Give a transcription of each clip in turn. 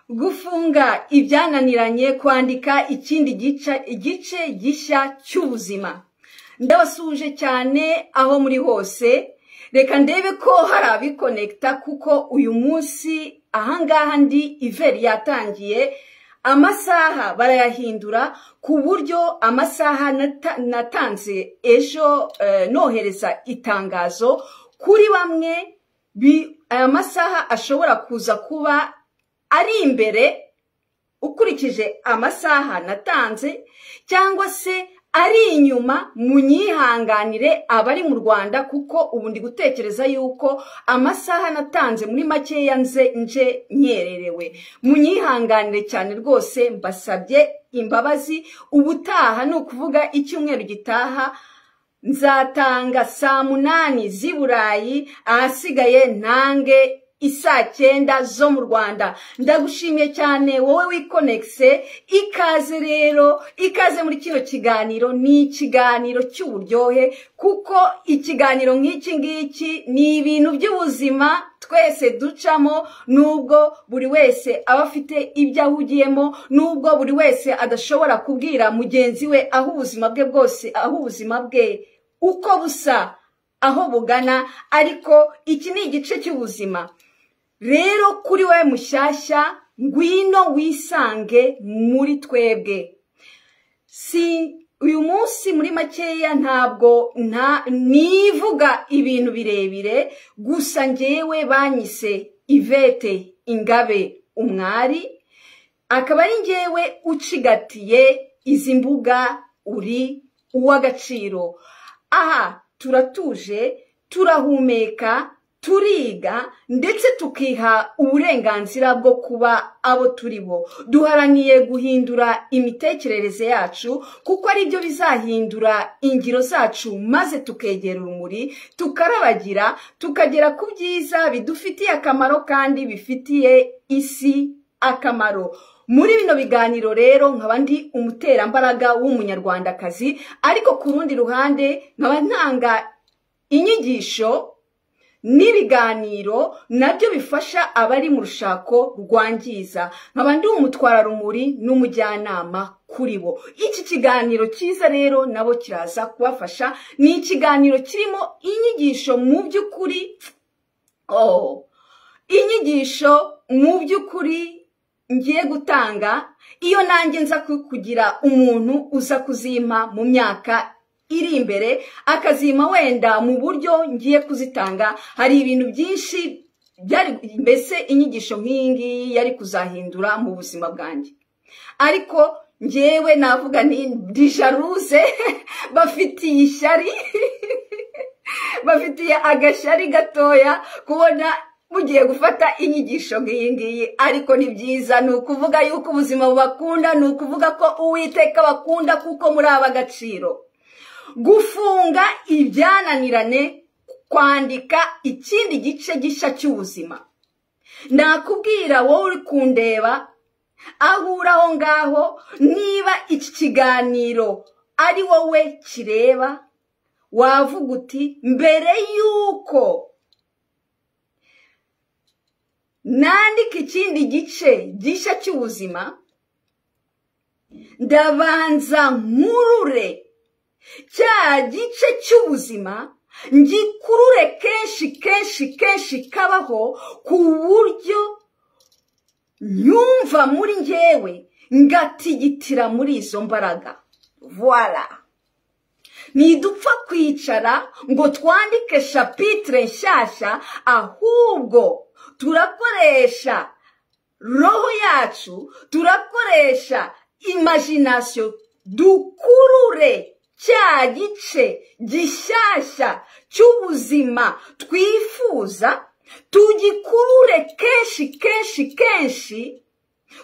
gufunga ibyananiranye, kwandika ikindi igice gishya cy'ubuzima. Ndabasuje cyane aho muri hose. Reka ndebe ko hari abikonekta kuko uyu munsi ahangaha ndi iveri yatangiye, amasaha barayahindura ku buryo amasaha natanze ejo nohereza itangazo kuri bamwe aya masaha ashobora kuza kuba ari imbere ukurikije amasaha natanze, cyangwa se ari inyuma. Munyihanganire abari mu Rwanda kuko ubu ndi gutekereza yuko amasaha natanze muri makeya nje nyererewe. Munyihanganire cyane rwose, mbasabye imbabazi. Ubutaha ni ukuvuga icyumweru gitaha nzatanga saa 8 z'i Burayi, ahasigaye ntange isaa 9 zo mu Rwanda. Ndagushimiye cyane wowe wikonekse. Ikaze rero, ikaze muri kino kiganiro. Ni ikiganiro cy'uburyohe kuko ikiganiro nk'iki ngiki ni ibintu by'ubuzima twese ducamo, nubwo buri wese aba afite ibyo ahugiyemo, nubwo buri wese adashobora kubwira mugenzi we aho ubuzima bwe bwose, aho ubuzima bwe uko busa, aho bugana, ariko iki ni igice cy'ubuzima. Rero kuri we mushyashya, ngwino wisange muri twebwe. Si uyu munsi muri makeya ntabwo nivuga ibintu birebire, gusa ngewe banyise Ivete Ingabe Umwari, akaba ari ngewe ucigatiye izi mbuga, uri uw'agaciro. Aha turatuje, turahumeka, turiga, ndetse tukiha uburenganzira bwo kuba abo turi bo. Duharaniye guhindura imitekerereze yacu kuko ari byo bizahindura ingiro zacu, maze tukegera urumuri, tukarabagira, tukagera ku byiza bidufitiye akamaro kandi bifitiye isi akamaro. Muri bino biganiro rero nkaba ndi umuterambaraga w'umunyarwandakazi, ariko ku rundi ruhande nkaba ntanga inyigisho n'ibiganiro nabyo bifasha abari mu rushako rwangiza. Nkaba ndi umutwararumuri n'umujyanama kuri bo. Iki kiganiro cyiza rero nabo kiraza kubafasha. Ni ikiganiro kirimo inyigisho mu by'ukuri, inyigisho mu by'ukuri ngiye gutanga iyo nanjye nza kugira umuntu uza kuzima mu myaka iri imbere, akazima wenda mu buryo ngiye kuzitanga. Hari ibintu byinshi byari, mbese inyigisho nk'ingi yari kuzahindura mu buzima bwanjye, ariko ngewe navuga ndi jaruze bafitiye ishyari bafitiye agashyari gatoya kubona mugiye gufata inyigisho nk'iyi. Ariko ni byiza, ni ukuvuga yuko ubuzima bubakunda, ni ukuvuga ko Uwiteka bakunda kuko muri ab'agaciro. Gufunga ibyananirane, kwandika ikindi gice gishya cy'ubuzima. Nakubwira wowe uri kundeba aho uri aho ngaho, niba iki kiganiro ari wowe kireba, wavuga uti mbere yuko nandika ikindi gice gishya cy'ubuzima, ndabanza nkurure cya gice cy'ubuzima, ngikurure kenshi kabaho, ku buryo nyumva muri ngewe ngatigitira muri izo mbaraga. Voilà. Nidupfa kwicara ngo twandike chapitre nshyashya, ahubwo turakoresha roho yacu, turakoresha imagination, dukurure cya gice gishyashya cy'ubuzima twifuza, tugikurure kenshi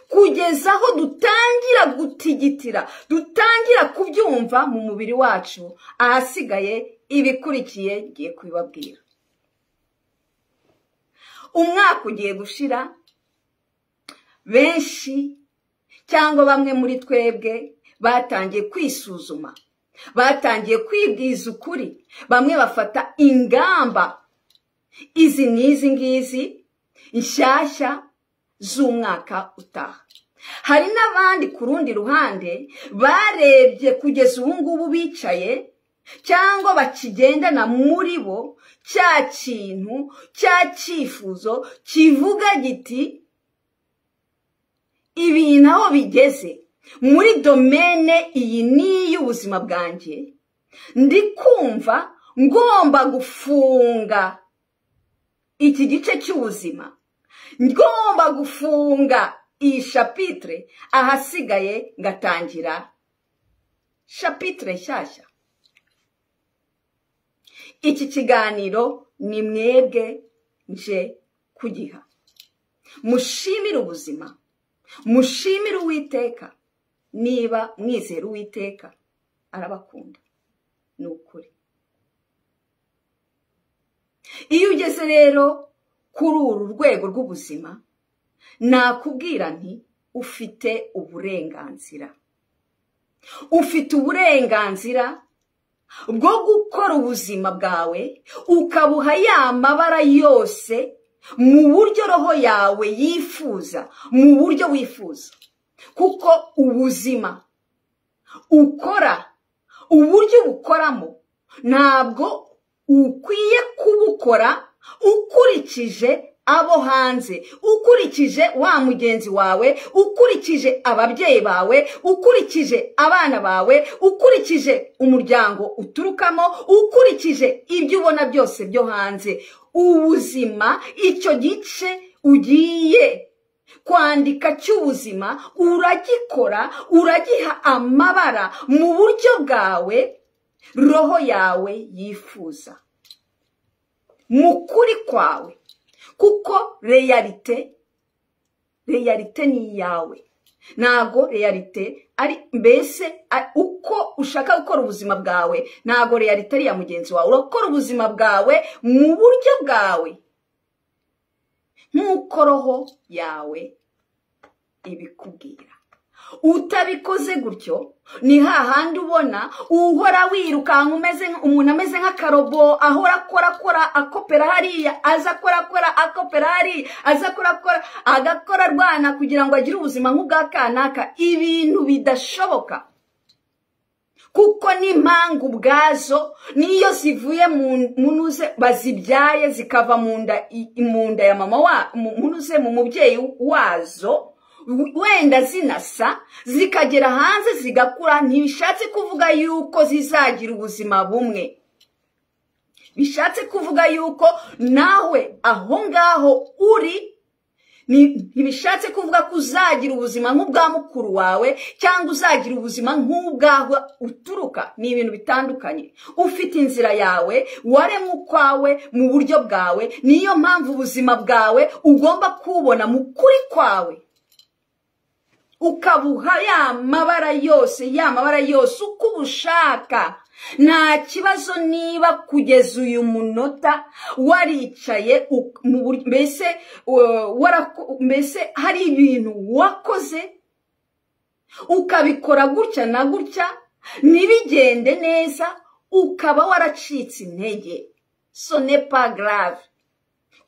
kugeza aho dutangira gutigitira, dutangira kubyumva mu mubiri wacu. Ahasigaye ibikurikiye ngiye kubibabwira. Umwaka ugiye gushira, benshi cyangwa bamwe muri twebwe batangiye kwisuzuma, batangiye kwibwiza ukuri. Bamwe bafata ingamba izi ngizi nshyashya z'umwaka utaha. Hari n'abandi ku rundi ruhande barebye kugeza ubu ngubu bicaye cyangwa bakigendana muri bo cya kintu, cya cyifuzo kivuga giti ibintu aho bigeze muri domene iyi n'iy'ubuzima bwanjye, ndi kumva ngomba gufunga iki gice cy'ubuzima, ngomba gufunga iyi chapitre, ahasigaye ngatangira chapitre nshyashya. Iki kiganiro ni mwebwe nje kugiha. Mushimire ubuzima, mushimire Uwiteka. Niba mwizera Uwiteka arabakunda, ni ukuri. Iyo ugeze rero kuri uru rwego rw'ubuzima, nakubwira nti ufite uburenganzira. Ufite uburenganzira bwo gukora ubuzima bwawe ukabuha ya mabara yose mu buryo roho yawe yifuza, mu buryo wifuza. Kuko ubuzima ukora, uburyo bukoramo, ntabwo ukwiye kubukora ukurikije abo hanze, ukurikije wa mugenzi wawe, ukurikije ababyeyi bawe, ukurikije abana bawe, ukurikije umuryango uturukamo, ukurikije ibyo ubona byose byo hanze. Ubuzima, icyo gice ugiye kwandika cy'ubuzima, uragikora, uragiha amabara mu buryo bwawe roho yawe yifuza, mu kuri kwawe. Kuko realite ni iyawe, ntago realite ari mbese uko ushaka gukora ubuzima bwawe, ntago realite ari ya mugenzi wawe. Urakora ubuzima bwawe mu buryo bwawe, nk'uko roho yawe ibikubwira. Utabikoze gutyo, ni hahandi ubona uhora wirukanka umuntu ameze nk'akarobo, ahora akora akopera hariya, aza akora akopera hariya, aza akora agakora rwana kugira ngo agire ubuzima nk'ubwa kanaka. Ibintu bidashoboka, kuko n'impanga ubwazo niyo zivuye mu ntuze bazibyaye zikava mu nda ya mama mu mubyeyi wazo, wenda zinasa zikagera hanze zigakura, ntibishatse kuvuga yuko zizagira ubuzima bumwe. Bishatse kuvuga yuko nawe aho ngaho uri, ntibishatse kuvuga ko uzagira ubuzima nk'ubwa mukuru wawe cyangwa uzagira ubuzima nk'ubwaho uturuka. Ni ibintu bitandukanye. Ufite inzira yawe waremwe ukwawe mu buryo bwawe. Niyo mpamvu ubuzima bwawe ugomba kubona mu kuri kwawe, ukabuha ya mabara yose uko ubushaka. Nta kibazo niba kugeza uyu munota waricaye mbese hari ibintu wakoze ukabikora gutya na gutya ntibigende neza, ukaba waracitse intege. Ce n'est pas grave.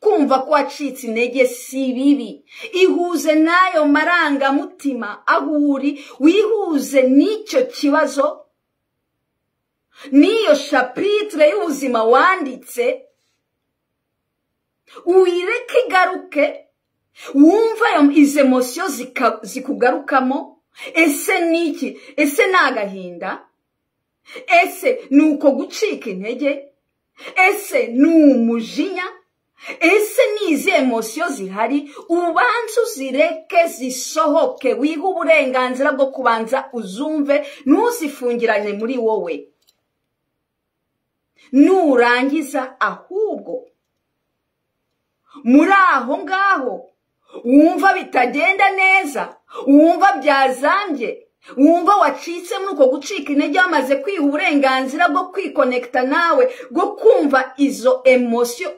Kumva ko wacitse intege si bibi. Ihuze n'ayo marangamutima aho uri, wihuze n'icyo kibazo, n'iyo chapitre y'ubuzima wanditse, uyireke igaruke, wumva izo emotion zikugarukamo. Ese niki? Ese n'agahinda? Ese nuko gucika intege? Ese n'umujinya? Ese nize emotion zihari? Ubanza uzireke zisohoke, wiha uburenganzira bwo kubanza uzumve, ntuzifungirane muri wowe. Nurangiza ahubwo muri aho ngaho wumva bitagenda neza, wumva byazambye, wumva wacitse muri uko gucika intege, wamaze kwiha uburenganzira bwo kwikonekta nawe, bwo kumva izo emotion,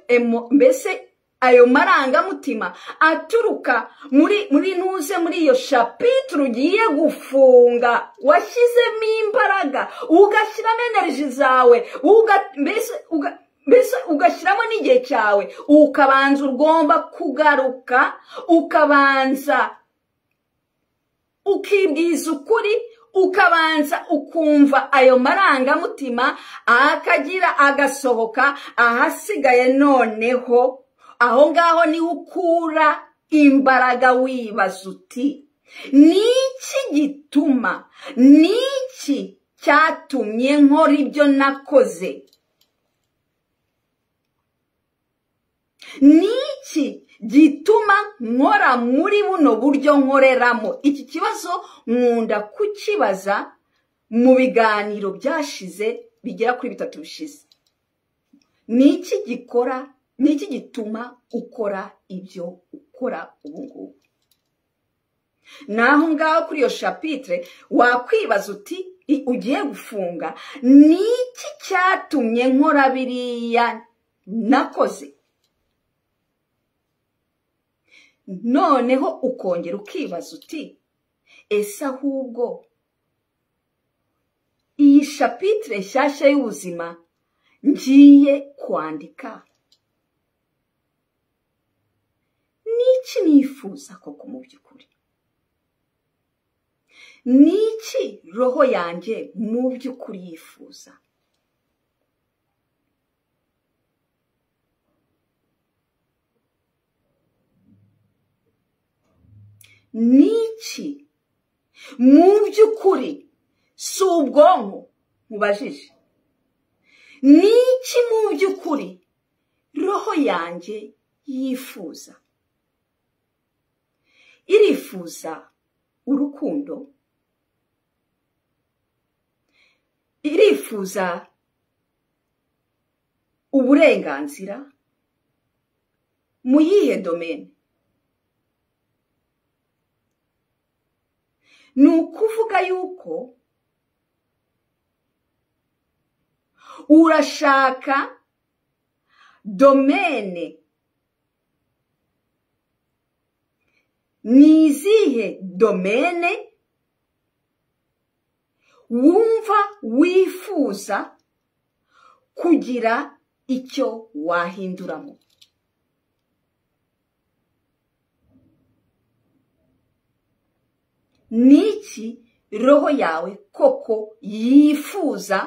mbese ayo marangamutima aturuka muri iyo chapitre ugiye gufunga, washyizemo imbaraga, ugashyiramo energy zawe, mbese ugashyiramo n'igihe cyawe, ukabanza ugomba kugaruka, ukabanza ukibwiza ukuri, ukabanza ukumva ayo marangamutima, akagira agasohoka, ahasigaye noneho aho ngaho ni ukura imbaraga, wibaza uti niki gituma, niki cyatumye nkora ibyo nakoze, niki gituma nkora muri buno buryo nkoreramo. Iki kibazo nkunda kukibaza mu biganiro byashize bigera kuri 3 bishize. Niki gituma ukora ibyo ukora ubu ngubu? Naho ngaho kuri iyo chapitre wakwibaza uti ugiye gufunga, niki cyatumye nkora biriya nakoze? Noneho ukongera ukibaza uti ese ahubwo iyi chapitre nshyashya y'ubuzima ngiye kwandika, niki nifuza koko mu by'ukuri? Niki roho yanjye mu by'ukuri yifuza? Niki mu by'ukuri? Si ubwonko mubajije, niki mu by'ukuri roho yanjye yifuza? Irifuza urukundo, irifuza uburenganzira mu yihe domene? Ni ukuvuga yuko urashaka domene, ni izihe domene wumva wifuza kugira icyo wahinduramo? Niki roho yawe koko yifuza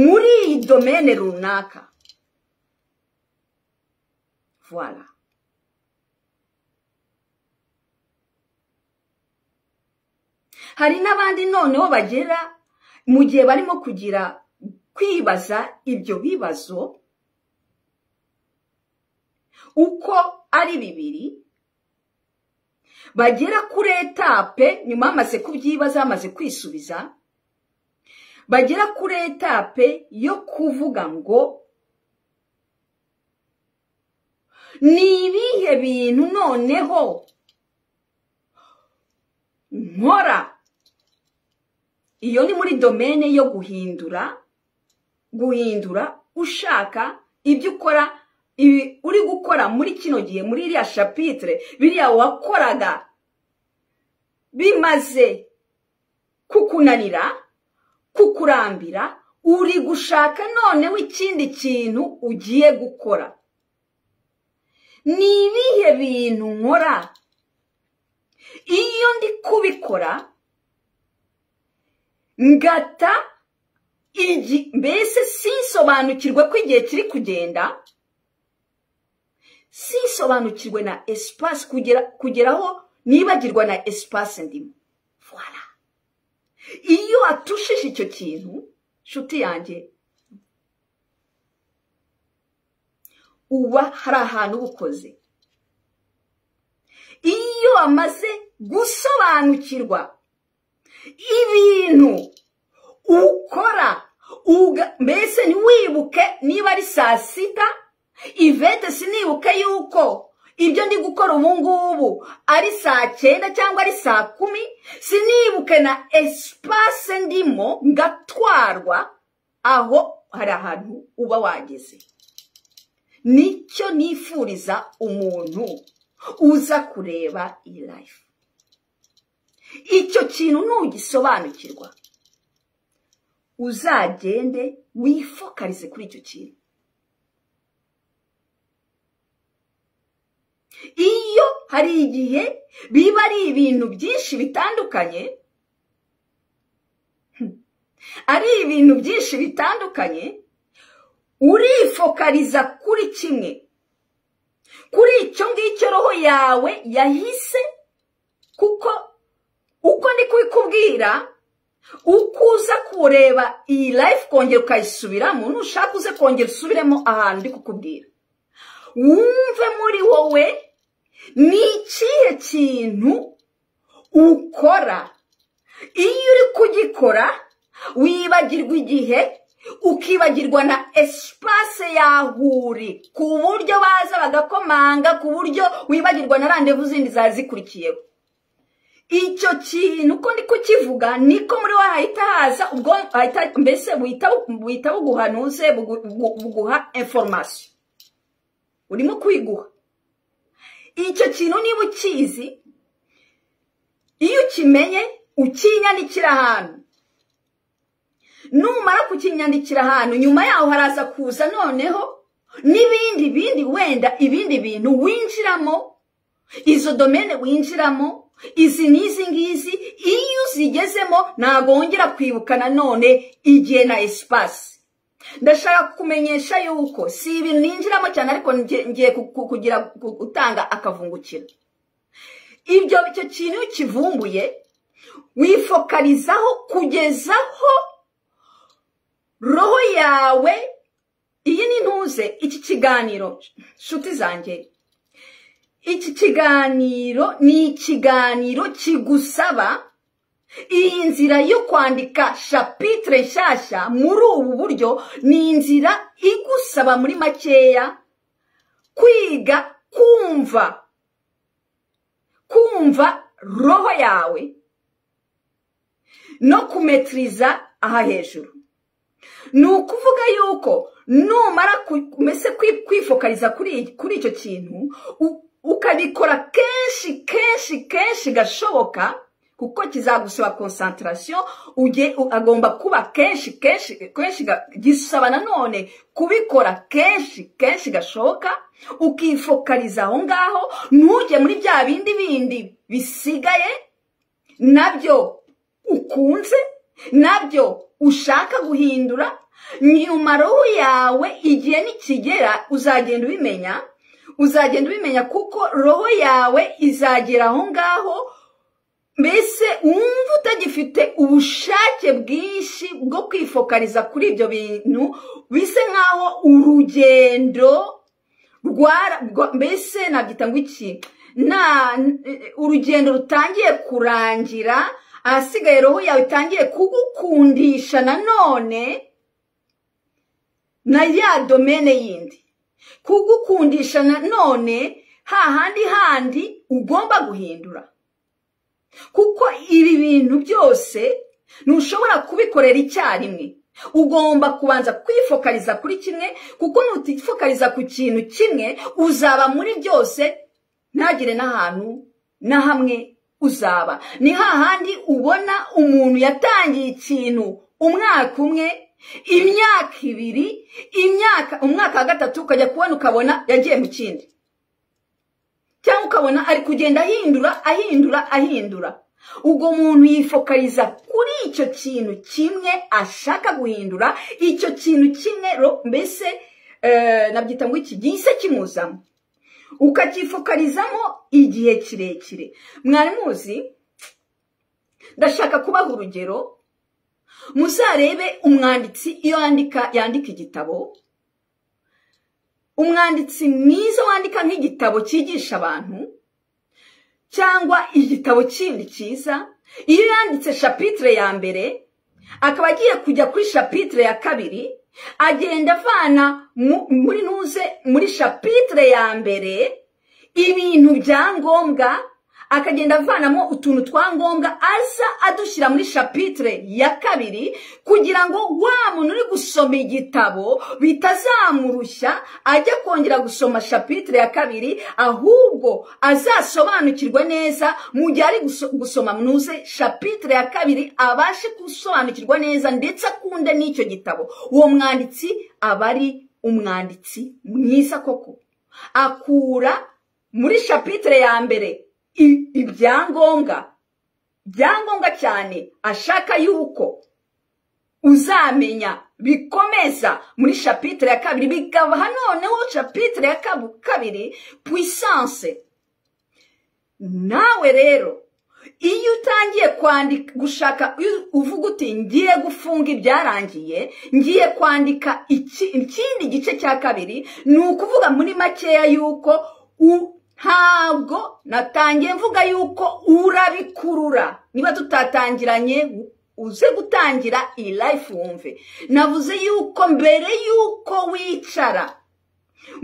muri iyi domene runaka? Voilà. Hari n'abandi noneho bagera mu gihe barimo kugira kwibaza ibyo bibazo uko ari bibiri, bagera kuri etape nyuma amaze kubyibaza, amaze kwisubiza, bagera kuri etape yo kuvuga ngo ni ibihe bintu noneho nkora. Iyo ni muri domene yo guhindura ushaka ibyo ukora, uri gukora muri kino gihe, muri iriya chapitre, biriya wakoraga bimaze kukunanira, kukurambira, uri gushaka noneho ikindi kintu ugiye gukora. Ni ibihe bintu nkora iyo ndi kubikora ngata mbese sinsobanukirwe ko igihe kiri kugenda, sinsobanukirwe na espace kugeraho nibagirwa na espace ndimo. Voilà. Iyo atushije icyo kintu, nshuti yanjye, uba hari ahantu ubukoze. Iyo amaze gusobanukirwa ibintu ukora, mbese ntiwibuke niba ari 6:00, Ivete sinibuke yuko ibyo ndi gukora ubu ngubu ari 9:00 cyangwa ari 10:00, sinibuke na espace ndimo ngatwarwa, aho hari ahantu uba wageze. Nicyo nifuriza umuntu uza kureba iyi life. Icyo kintu nugisobanukirwa, uzagende wifokalize kuri icyo kintu. iyo hari igihe biba ari ibintu byinshi bitandukanye, urifokaliza kuri kimwe, kuri icyo ngicyo roho yawe yahise, kuko uko ndi kubikubwira, uko uza kureba iyi life kongera ukayisubiramo, nushaka uze kongera usubiremo ahantu ndi kukubwira, wumve muri wowe ni ikihe kintu ukora. Iyo uri kugikora wibagirwa igihe, ukibagirwa na espace yahuri, ku buryo baza bagakomanga, ku buryo wibagirwa na rendezvous zindi zazikurikiyeho. Icyo kintu uko ndi kukivuga niko muri wa hahita haza, ubwo hahita mbese buhita buguhanuze, buguha information urimo kwiguha. Icyo kintu niba ukizi, iyo ukimenye ukinyandikira ahantu, numara kukinyandikira ahantu, nyuma yaho haraza kuza noneho n'ibindi wenda ibindi bintu winjiramo, izo domaine winjiramo, izi n'izi ngizi, iyo uzigezemo ntabwo wongera kwibuka nanone igihe na espace. Ndashaka kumenyesha yuko si ibintu ninjiramo cyane, ariko ngiye kugira gutanga akavungukira. Icyo kintu kivumbuye wifokalizaho kugezaho roho yawe. Iyi ni ntuze, iki kiganiro nshuti zanjye, iki kiganiro ni ikiganiro kigusaba iyi nzira yo kwandika chapitre nshyashya muri ubu buryo. Ni inzira igusaba muri makeya kwiga kumva roho yawe no kumetriza aha hejuru. Ni ukuvuga yuko numara kwifokaliza kuri icyo kintu, ukabikora kenshi gashoboka, kuko kizagusaba concentration. Agomba kuba kenshi gisaba nanone kubikora kenshi gashoboka, ukifokaliza aho ngaho, ntujye muri bya bindi bisigaye nabyo ukunze, nabyo ushaka guhindura. Nyuma roho yawe igihe nikigera uzagenda ubimenya, kuko roho yawe izagera aho ngaho mbese wumva utagifite ubushake bwinshi bwo kwifokaliza kuri ibyo bintu, bise nkaho urugendo mbese nabyita ngo iki, urugendo rutangiye kurangira, ahasigaye roho yawe itangiye kugukundisha nanone na ya domaine yindi, kugukundisha nanone hahandi ugomba guhindura. Kuko ibi bintu byose ntushobora kubikorera icyarimwe, ugomba kubanza kwifokaliza kuri kimwe, kuko nutifokaliza ku kintu kimwe uzaba muri byose, ntagire n'ahantu na hamwe uzaba. Ni hahandi ubona umuntu yatangiye ikintu umwaka umwe, imyaka ibiri, umwaka wa gatatu ukajya kubona ukabona yagiye mu kindi, cyangwa ukabona ari kugenda ahindura. Ubwo muntu yifokaliza kuri icyo kintu kimwe ashaka guhindura, icyo kintu kimwe mbese nabyita ngo iki gihise kimuzamo, ukakifokalizamo igihe kirekire. Mwari muzi, ndashaka kubaha urugero. Muzarebe umwanditsi iyo yandika igitabo, umwanditsi mwiza wandika nk'igitabo cyigisha abantu, cyangwa igitabo kindi cyiza, iyo yanditse chapitre ya mbere akaba agiye kujya kuri chapitre ya kabiri, agenda avana muri chapitre ya mbere ibintu bya ngombwa, akagenda avanamo utuntu twa ngombwa aza adushyira muri chapitre ya kabiri, kugira ngo wa muntu uri gusoma igitabo bitazamurushya ajya kongera gusoma chapitre ya kabiri, ahubwo azasobanukirwa neza mu gihe ari gusoma munuze chapitre ya kabiri, abashe gusobanukirwa neza ndetse akunde n'icyo gitabo. Uwo mwanditsi aba ari umwanditsi mwiza koko, akura muri chapitre ya mbere ibyangombwa cyane ashaka yuko uzamenya bikomeza muri chapitre ya kabiri, bikabaha noneho chapitre ya kabiri puissance. Nawe rero iyo utangiye kwandika gushaka uvuga uti ngiye gufunga ibyarangiye, ngiye kwandika ikindi gice cya kabiri, ni ukuvuga muri makeya yuko ntabwo natangiye mvuga yuko urabikurura. Niba tutatangiranye uze gutangira iyi life wumve, navuze yuko mbere yuko wicara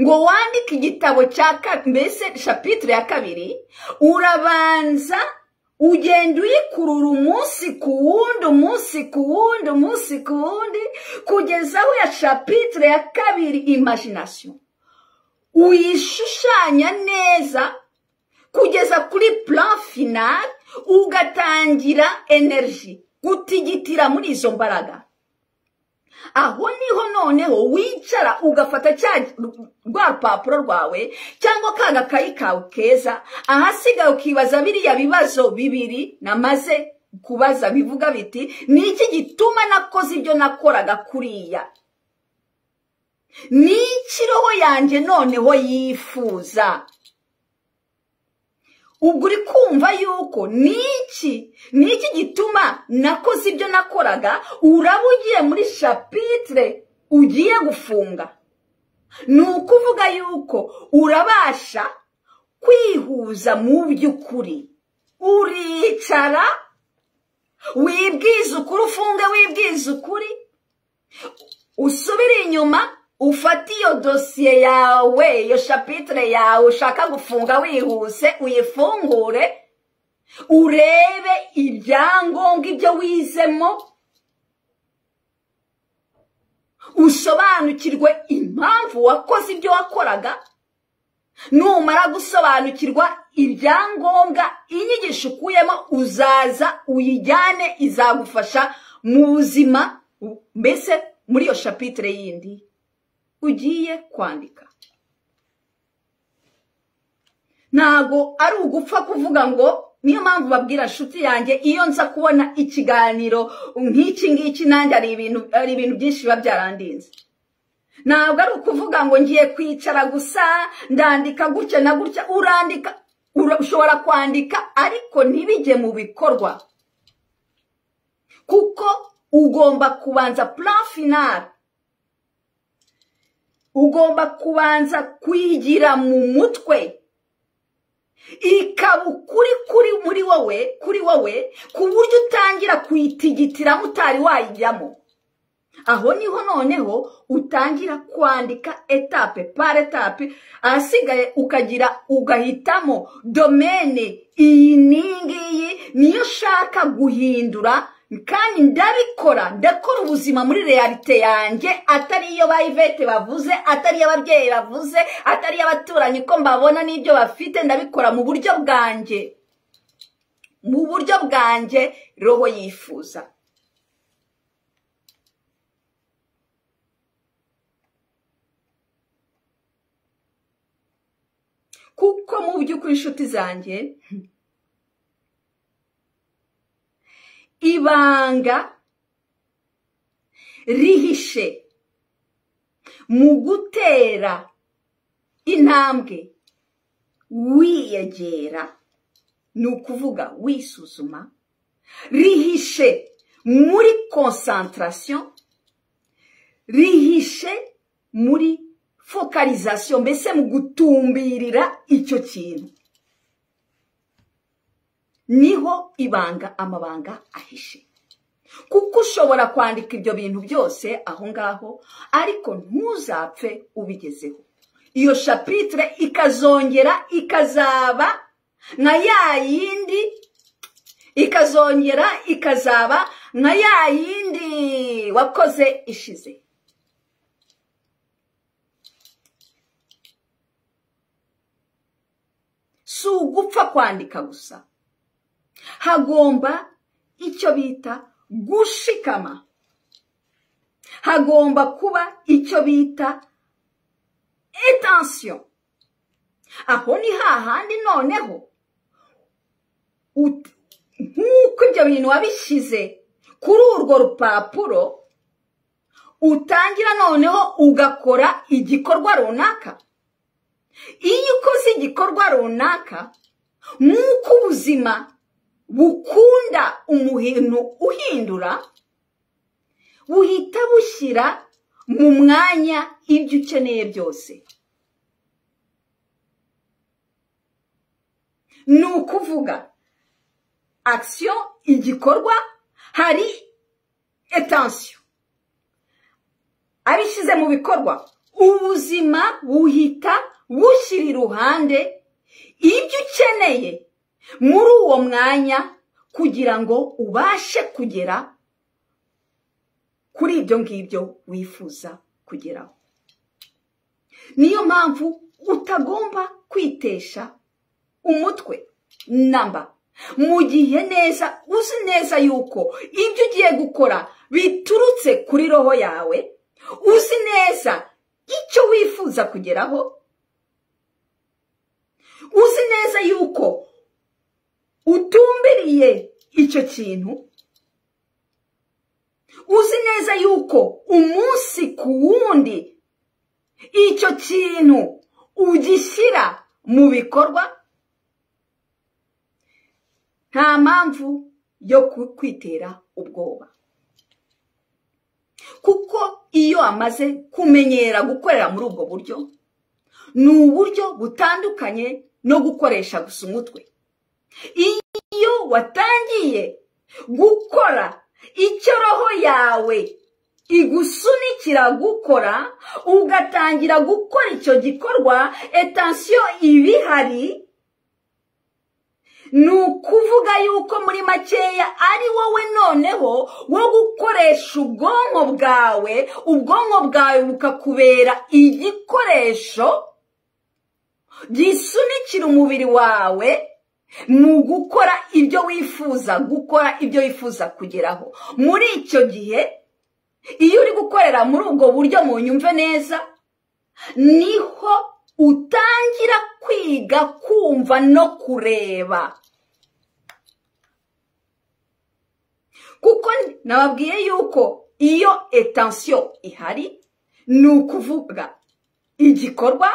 ngo wandike igitabo cya mbese chapitre ya kabiri, urabanza ugenda uyikurura umunsi ku wundi kugeza aho ya chapitre ya kabiri imagination uyishushanya neza kugeza kuri plan final, ugatangira energy gutigitira muri izo mbaraga. Aho niho noneho wicara ugafata rwa rupapuro rwawe cyangwa kagakayi kawe keza, ahasigaye ukibaza biriya bibazo bibiri namaze kubaza bivuga biti niki gituma nakoze ibyo nakoraga kuriya, niki roho yanjye noneho yifuza. Ubwo uri kumva yuko niki gituma nakoze ibyo nakoraga, uraba ugiye muri chapitre ugiye gufunga. Ni ukuvuga yuko urabasha kwihuza mu by'ukuri, uricara wibwiza ukuri, ufunge wibwiza ukuri, usubire inyuma ufate iyo dosiye yawe, iyo chapitre yawe ushaka gufunga wihuse, uyifungure, urebe ibyangombwa ibyo wizemo, usobanukirwe impamvu wakoze ibyo wakoraga. Numara gusobanukirwa ibyangombwa, inyigisho ukuyemo uzaza uyijyane, izagufasha mu buzima, mbese muri iyo chapitre yindi ugiye kwandika. Ntago ari ugupfa kuvuga ngo, niyo mpamvu babwira nshuti yanjye iyo nza kubona ikiganiro nk'iki ngiki nanjye ari ibintu byinshi biba byarandinze. Ntabwo ari ukuvuga ngo ngiye kwicara gusa ndandika gutya na gutya. Urandika, ushobora kwandika ariko ntibijye mu bikorwa, kuko ugomba kubanza plan final, ugomba kubanza kwigira mu mutwe, ikaba kuri wowe ku buryo utangira kuyitigitira mutari wayijyamo. Aho niho noneho utangira kwandika etape par etape, ahasigaye ugahitamo domaine iyi ningiyi niyo shaka guhindura, kandi ndakora ubuzima muri realite yanjye, atari iyo bayivete bavuze, atari iyo ababyeyi bavuze, atari iyo abaturanyi ko mbabona n'ibyo bafite. Ndabikora mu buryo bwanjye roho yifuza. Kuko mu by'ukuri inshuti zanjye, ibanga rihishe mu gutera intambwe wiyegera, ni ukuvuga wisuzuma, rihishe muri concentration, rihishe muri focalisation, mbese mu gutumbirira icyo kintu. Niho amabanga ahishe. Kuko ushobora kwandika ibyo bintu byose aho ngaho, ariko ntuzapfe ubigezeho. Iyo chapitre ikazongera ikazaba nka ya yindi, ikazaba nka ya yindi wakoze ishize. Si ugupfa kwandika gusa, hagomba icyo bita gushikama, hagomba kuba icyo bita attention, aho ni hahandi noneho nk'uko ibyo bintu wabishyize kuri urwo rupapuro utangira noneho ugakora igikorwa runaka. Iyo ukoze igikorwa runaka nk'uko ubuzima bukunda umuhintu uhindura, buhita bushyira mu mwanya ibyo ukeneye byose. Ni ukuvuga action, igikorwa, hari attention. Abishyize mu bikorwa, ubuzima buhita bushyira iruhande ibyo ukeneye muri uwo mwanya kugira ngo ubashe kugera kuri ibyo ngibyo wifuza kugeraho. Niyo mpamvu utagomba kwitesha umutwe namba, mu gihe neza uzi neza yuko ibyo ugiye gukora biturutse kuri roho yawe, uzi neza icyo wifuza kugeraho, uzi neza yuko utumbiriye icyo kintu, uzi neza yuko umunsi ku wundi icyo kintu ugishyira mu bikorwa, nta mpamvu yo kwitera ubwoba. Kuko iyo amaze kumenyera gukorera muri ubwo buryo, ni uburyo butandukanye no gukoresha gusa umutwe. Iyo watangiye gukora icyo roho yawe igusunikira gukora, ugatangira gukora icyo gikorwa, attention ibihari, ni ukuvuga yuko muri makeya ari wowe noneho wo gukoresha ubwonko bwawe bukakubera igikoresho gisunikira umubiri wawe mu gukora ibyo wifuza gukora, ibyo wifuza kugeraho. Muri icyo gihe iyo uri gukorera muri ubwo buryo, mu nyumve neza, niho utangira kwiga kumva no kureba. Kuko nababwiye yuko iyo attention ihari, ni ukuvuga igikorwa,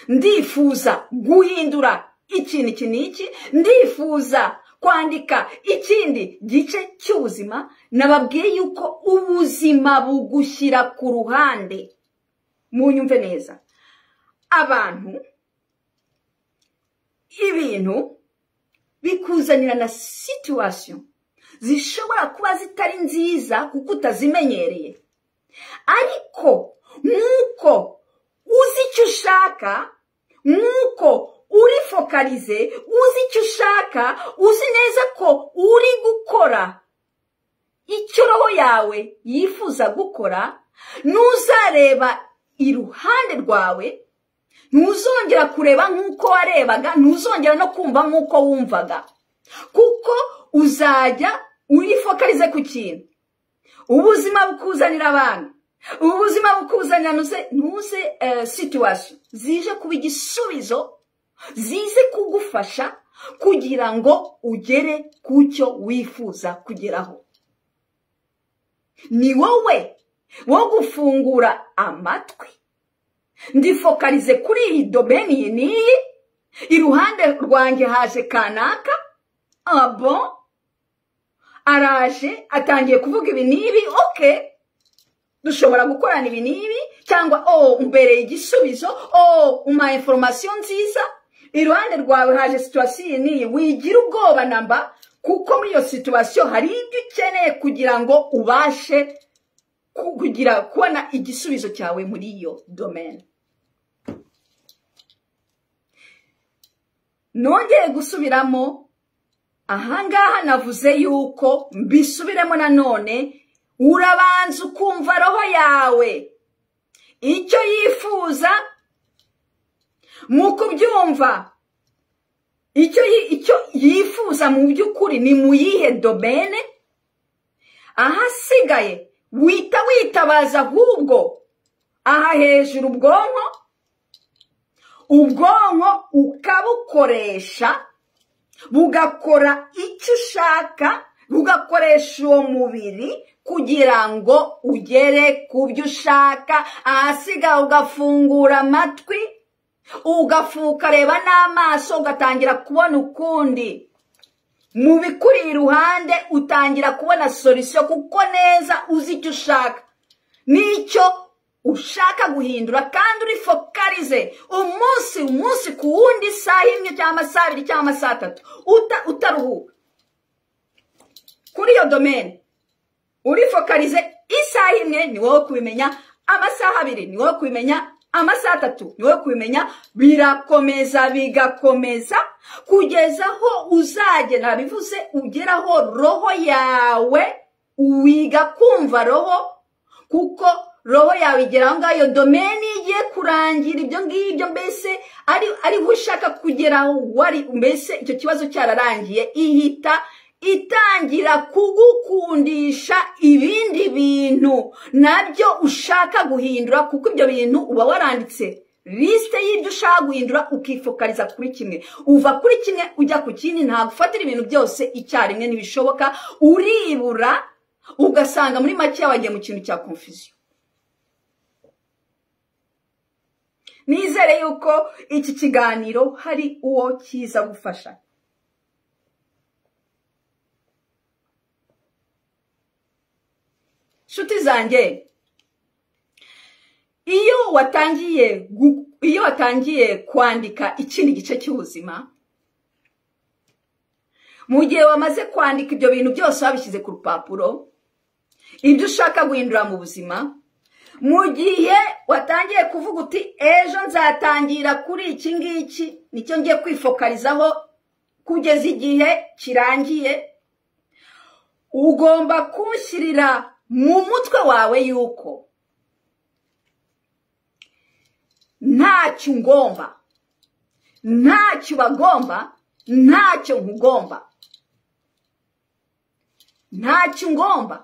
ndifuza guhindura ikintu iki n'iki, ndifuza kwandika ikindi gice cy'ubuzima. Nababwiye yuko ubuzima bugushyira ku ruhande. Mu nyumve neza, abantu, ibintu bikuzanira na situation zishobora kuba zitari nziza kuko utazimenyereye, ariko nk'uko uzi icyo ushaka, nk'uko uri fokalize, uzi icyo ushaka, uzi neza ko uri gukora icyo roho yawe yifuza gukora, ntuzareba iruhande rwawe, ntuzongera kureba nk'uko warebaga, ntuzongera no kumva nk'uko wumvaga, kuko uzajya uri fokalize ku kintu. Ubuzima bukuzanira abantu, ubuzima bukuzanira ntuze situation zije kuba igisubizo, zize kugufasha kugira ngo ugere ku cyo wifuza kugeraho. Ni wowe wo gufungura amatwi, ndifokalize kuri iyi domaine iyi n'iyi, iruhande rwanjye haje kanaka, bon, araje atangiye kuvuga ibi n'ibi, okay, dushobora gukorana ibi n'ibi, cyangwa umbereye igisubizo, uma information nziza, iruhande rwawe haje situation n'iyi, wigira ubwoba namba, kuko muri iyo situation hari ibyo ukeneye kugira ngo ubashe kubona igisubizo cyawe muri iyo domaine. Nongeye gusubiramo, ahangaha navuze yuko mbisubiremo nanone, urabanza ukumva roho yawe icyo yifuza, mu kubyumva icyo yifuza mu by'ukuri ni mu yihe domaine. Ahasigaye witabaza ahubwo aha hejuru ubwonko, ubwonko ukabukoresha bugakora icyo ushaka, bugakoresha uwo mubiri kugira ngo ugere ku byo ushaka. ahasiga ugafungura amatwi, ukareba n'amaso, ugatangira kubona ukundi. mu bikuri iruhande utangira kubona solution, kuko neza uzi icyo ushaka n'icyo ushaka guhindura, kandi uri focalize umunsi ku wundi, isaha imwe cyangwa amasaha abiri cyangwa amasaha atatu utaruhuka kuri iyo domaine. uri focalize isaha imwe ni wowe kubimenya, amasaha abiri ni wowe kubimenya, amasaha atatu ni wowe kubimenya. birakomeza bigakomeza kugeza aho uzagera, bivuze ugeraho roho yawe wiga kumva roho, kuko roho yawe igera aho ngaho iyo domaine igiye kurangira ibyo ngibyo, mbese ari ushaka kugeraho wari, mbese icyo kibazo cyararangiye, ihita itangira kugukundisha ibindi bintu nabyo ushaka guhindura, kuko ibyo bintu uba waranditse liste y'ibyo ushaka guhindura, ukifokaliza kuri kimwe, uva kuri kimwe ujya ku kindi. nta gufatira ibintu byose icyarimwe, ntibishoboka. uribura ugasanga muri make wagiye mu kintu cya confusion. nizere yuko iki kiganiro hari uwo kiza gufasha. nshuti zanjye, iyo watangiye kwandika ikindi gice cy'ubuzima, mu gihe wamaze kwandika ibyo bintu byose wabishyize ku rupapuro, ibyo ushaka guhindura mu buzima, mu gihe watangiye kuvuga uti ejo nzatangira kuri iki ngiki, nicyo ngiye kwifokalizaho kugeza igihe kirangiye, ugomba kunshyirira mu mutwe wawe yuko ntacyo ngomba, ntacyo bagomba, ntacyo nkugomba, ntacyo ngomba.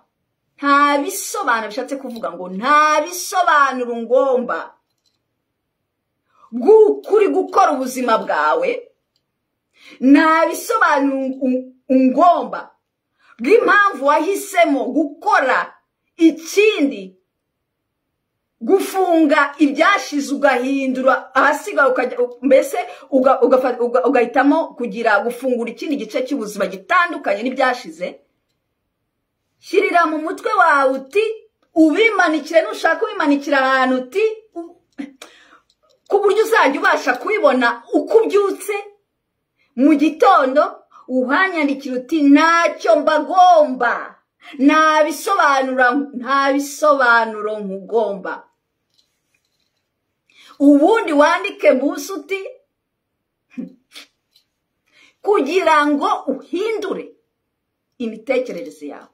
nta bisobanuro bishatse kuvuga ngo nta bisobanuro ngomba bw'ukuri gukora ubuzima bwawe, nta bisobanuro ngomba bw'impamvu wahisemo gukora ikindi, gufunga ibyashize ugahindura ahasiga, mbese ugahitamo kugira gufungura ikindi gice cy'ubuzima gitandukanye n'ibyashize. shyirira mu mutwe wawe uti, ubimanikire, nushaka ubimanikira ahantu uti, ku buryo uzajya ubasha kubibona uko ubyutse mu gitondo, uhanyandikira uti ntacyo mbagomba, nta bisobanuro nkugomba. ubundi wandike munsi uti, kugira ngo uhindure imitekerereze yawe.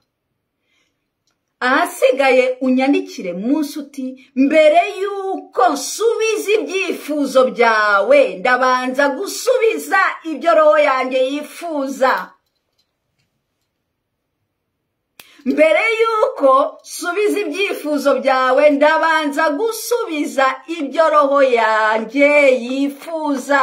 ahasigaye unyandikire munsi uti, mbere yuko nsubiza ibyifuzo byawe, ndabanza gusubiza ibyo roho yanjye yifuza. mbere yuko nsubiza ibyifuzo byawe, ndabanza gusubiza ibyo roho yanjye yifuza.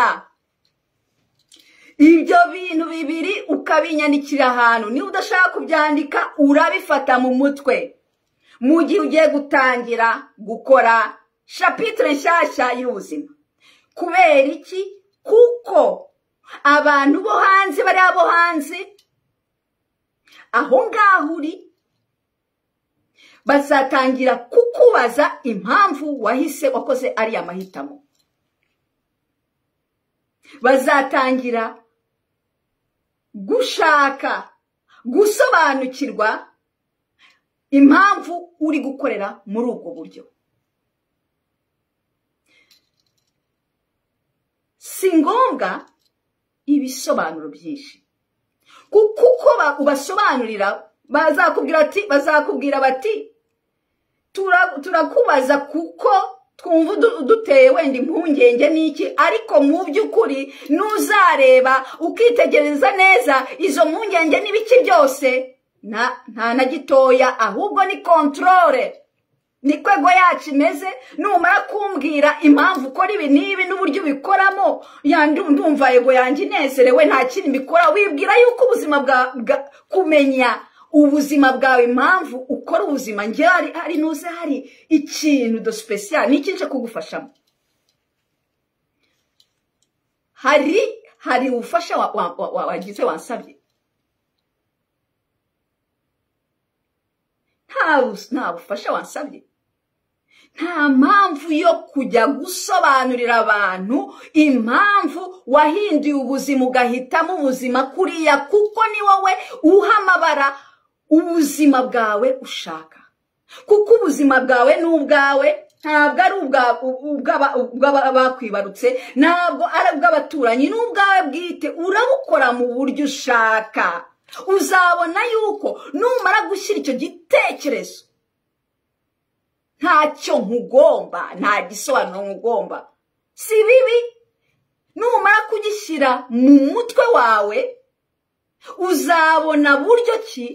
ibyo bintu bibiri ukabinyandikira ahantu. niba udashaka kubyandika, urabifata mu mutwe mu gihe ugiye gutangira gukora chapitre nshyashya y'ubuzima. kubera iki? kuko abantu bo hanze, bari abo hanze aho ngaho uri, bazatangira kukubaza impamvu wakoze ariya mahitamo. bazatangira gushaka gusobanukirwa impamvu uri gukorera muri ubwo buryo. si ngombwa ibisobanuro byinshi, kuko ubasobanurira bazakubwira bati turakubaza kuko twumva duteye wenda impungenge n'iki, ariko mu by'ukuri nuzareba ukitegereza neza, izo mpungenge n'ibiki byose nta na gitoya, ahubwo ni controle. niko ego yacu imeze. Numara kumbwira impamvu ukora ibi n'ibi n'uburyo ubikoramo, ndumva ego yanjye inezerewe, nta kindi mbikora. Wibwira yuko ubuzima kumenya ubuzima bwawe, impamvu ukora ubuzima, njye hari nuze hari ikintu do special niki nje kugufashamo. hari ubufasha wagize wansabye? nta bufasha wansabye. Nta mpamvu yo kujya gusobanurira abantu impamvu wahinduye ubuzima ugahitamo ubuzima kuriya, kuko ni wowe uha amabara ubuzima bwawe ushaka. Kuko ubuzima bwawe ni ubwawe, ntabwo ari ubw'abakwibarutse, ntabwo ari ubw'abaturanyi, ni ubwawe bwite. Urabukora mu buryo ushaka. Uzabona yuko numara gushyira icyo gitekerezo, ntacyo nkugomba, nta gisobanuro nkugomba, si bibi. Numara kugishyira mu mutwe wawe, uzabona buryo ki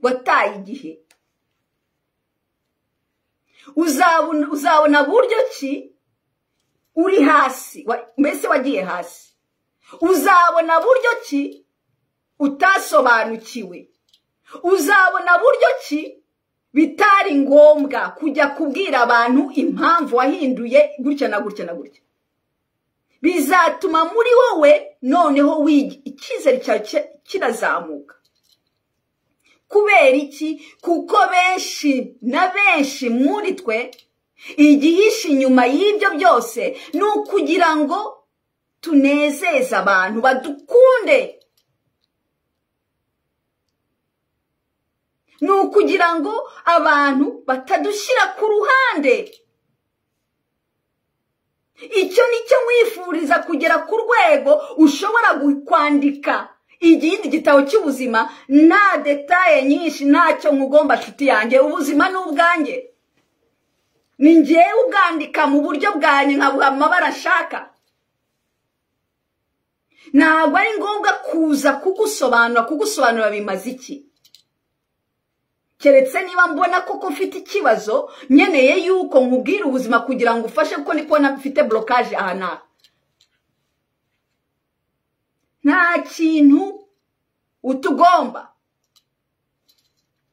wataye igihe. Uzabona buryo ki uri hasi, mbese wagiye hasi. Uzabona buryo ki utasobanukiwe. Uzabona buryo ki bitari ngombwa kujya kubwira abantu impamvu wahinduye gutya na gutya na gutya. Bizatuma muri wowe noneho icyizere cyawe kirazamuka. Kubera iki? Kuko benshi na benshi muri twe igihishe inyuma y'ibyo byose ni ukugira ngo tunezeze abantu, badukunde. Ni ukugira ngo abantu batadushyira ku ruhande. Icyo nicyo mwifuriza, kugera ku rwego ushobora kwandika igindi gitabo cy'ubuzima nta detaye nyinshi, ntacyo nkugomba nshuti yanjye. Ubuzima ni ubwanjye, ni njyewe ubwandika mu buryo bwanjye, nkabuha amabara ashaka. Ntabwo ari ngombwa kuza kugusobanura bimaze iki. Keretse niba mbona koko mfite ikibazo, nyeneye yuko nkubwira ubuzima kugira ngo ufashe, kuko niko mfite blockage aha n'aha. Nta kintu utugomba,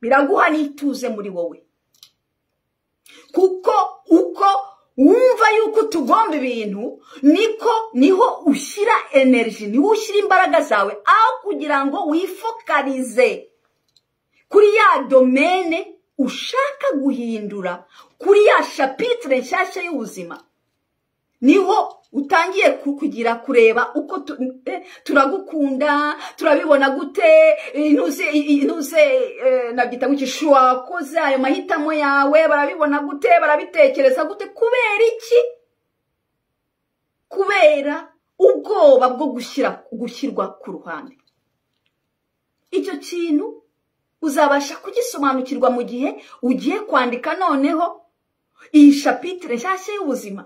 biraguha n'ituze muri wowe. Kuko uko wumva yuko tugomba ibintu, niho ushyira energy, niho ushyira imbaraga zawe, aho kugira ngo wifokalize kuri ya domene ushaka guhindura, kuri ya chapitre nshyashya y'ubuzima. Niho utangiye kureba uko turagukunda, turabibona gute, nabyita gukishwa wakoze ayo mahitamo yawe, barabibona gute, barabitekereza gute. Kubera iki? Kubera ubwoba bwo gushyirwa ku ruhande. Icyo kintu uzabasha kugisobanukirwa mu gihe ugiye kwandika noneho iyi chapitre nshyashya y'ubuzima.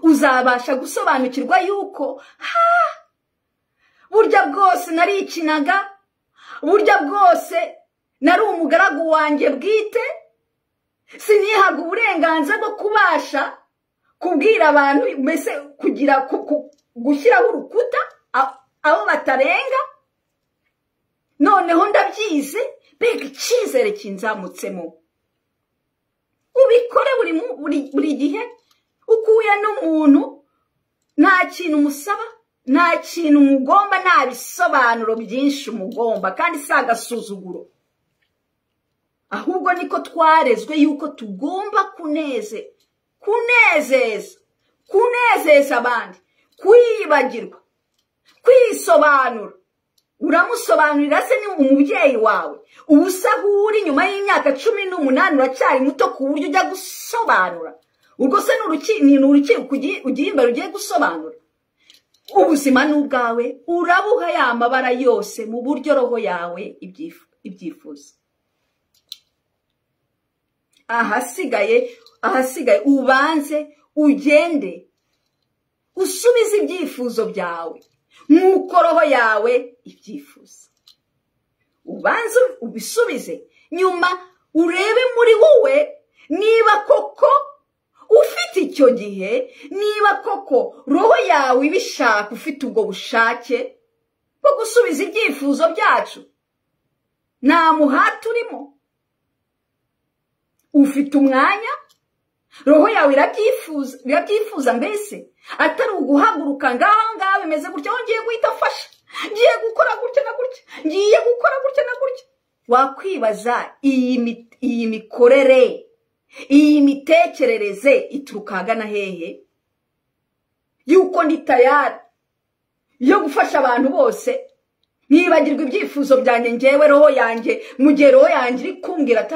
Uzabasha gusobanukirwa yuko burya bwose narikinaga, burya bwose nari umugaragu wanjye bwite, sinihaga uburenganzira bwo kubasha kubwira abantu, mbese gushyiraho urukuta aho batarenga. Noneho ndabyize, mbega icyizere kinzamutsemo. Ubikore buri gihe. Ukuye n'umuntu, nta kintu umusaba, nta kintu umugomba, nta bisobanuro byinshi umugomba, kandi si agasuzuguro. Ahubwo niko twarezwe yuko tugomba kunezeza abandi, kwiyibagirwa, kwisobanura. Uramusobanurira se ni umubyeyi wawe, ubusa uri nyuma y'imyaka 18 uracyari muto ku buryo ujya gusobanura. Ubwo se ni urukiko ugiye imbere ugiye gusobanura. Ubuzima ni ubwawe, urabuha ya mabara yose mu buryo roho yawe ibyifuza. Ahasigaye ubanze ugende usubize ibyifuzo byawe nk'uko roho yawe ibyifuza. Ubanze ubisubize, nyuma urebe muri wowe niba koko ufite icyo gihe, niba koko roho yawe ibishaka, ufite ubwo bushake bwo gusubiza ibyifuzo byacu. Nta muhati urimo, ufite umwanya, roho yawe irabyifuza mbese atari uguhaguruka ngaho bimeze gutya, ngiye guhita afasha, ngiye gukora gutya na gutya, ngiye gukora gutya na gutya. Wakwibaza iyi mikorere, iyi mitekerereze ituruka hagana hehe? Yuko ndi tayari yo gufasha abantu bose, nibagirwa ibyifuzo byanjye ngewe roho yanjye, mu gihe roho yanjye iri kumbwira ati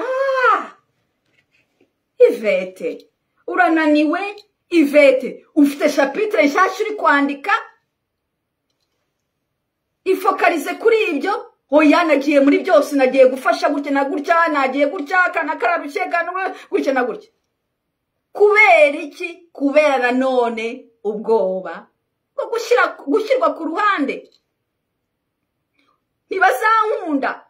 Ivete urananiwe, Ivete ufite chapitre nshyashya uri kwandika, ifokalize kuri ibyo. Oya, nagiye muri byose, nagiye gufasha gutya na gutya, nagiye gutya kana karabye kana gutya na gutya. Kubera iki? Kubera nanone ubwoba bwo gushyirwa ku ruhande. Ntibazankunda,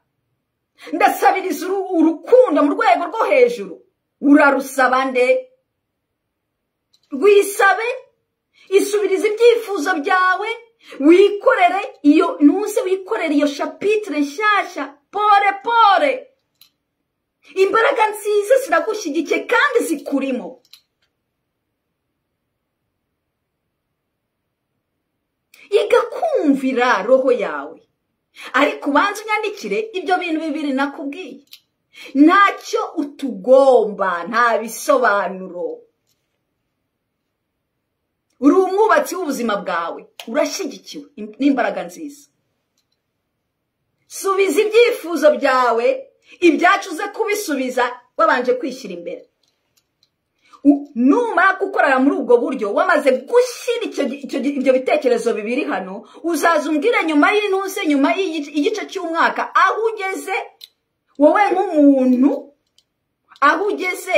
ndasabiriza urukundo mu rwego rwo hejuru. Urarusaba nde? Rwisabe, isubiriza ibyifuzo byawe, wikorere iyo chapitre nshyashya pore. Imbaraga nziza ziragushyigikiye kandi zikurimo. Iga kumvira roho yawe, ariko ubanza unyandikire ibyo bintu bibiri nakubwiye. Ntacyo utugomba, nta bisobanuro. Uri umwubatsi w'ubuzima bwawe, urashyigikiwe n'imbaraga nziza. Subiza ibyifuzo byawe, ibyacu uze kubisubiza wabanje kwishyira imbere. Numara gukorera muri ubwo buryo, wamaze gushyira ibyo bitekerezo bibiri hano, uzaza umbwira nyuma y'intuze, nyuma y'igice cy'umwaka aho ugeze wowe nk'umuntu, aho ugeze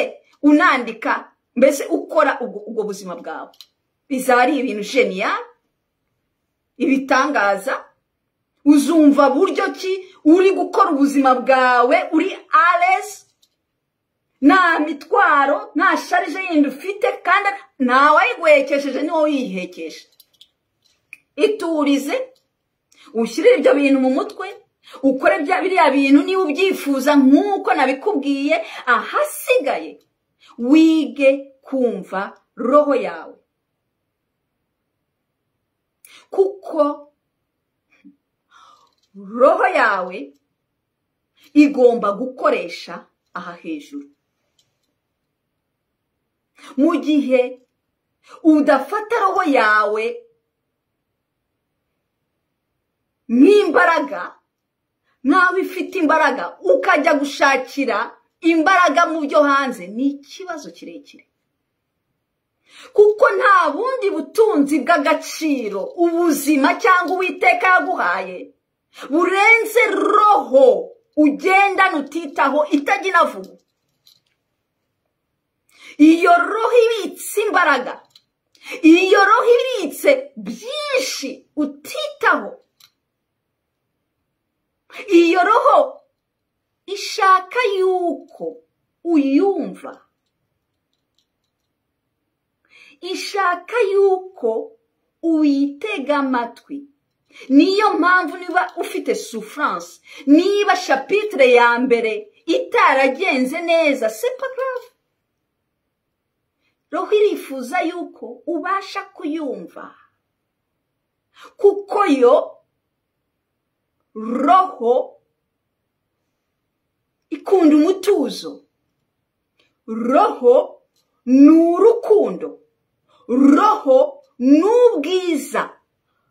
unandika mbese ukora ubwo buzima bwawe. Bizaba ari ibintu genial, ibitangaza. Uzumva buryo ki uri gukora ubuzima bwawe uri alese, nta mitwaro, nta sharije yindi ufite, kandi ntawayiguhekesheje, niwo uyihekesha. Iturize, ushyire ibyo bintu mu mutwe, ukore biriya bintu niba ubyifuza nk'uko nabikubwiye. Ahasigaye wige kumva roho yawe, kuko roho yawe igomba gukoresha aha hejuru. Mu gihe udafata roho yawe nk'imbaraga, nawe ifite imbaraga, ukajya gushakira imbaraga mu byo hanze, ni ikibazo kirekire. Kuko nta bundi butunzi bw'agaciro ubuzima cyangwa Uwiteka yaguhaye burenze roho ugendana utitaho, itajya inavuga. Iyo roho ibitse imbaraga, iyo roho ibitse byinshi utitaho, iyo roho ishaka yuko uyumva, ishaka yuko uyitega amatwi. Niyo mpamvu niba ufite souffrance, niba chapitre ya mbere itaragenze neza, c'est pas grave. Roho irifuza yuko ubasha kuyumva, kuko yo roho ikunda umutuzo, roho ni urukundo, roho ni ubwiza,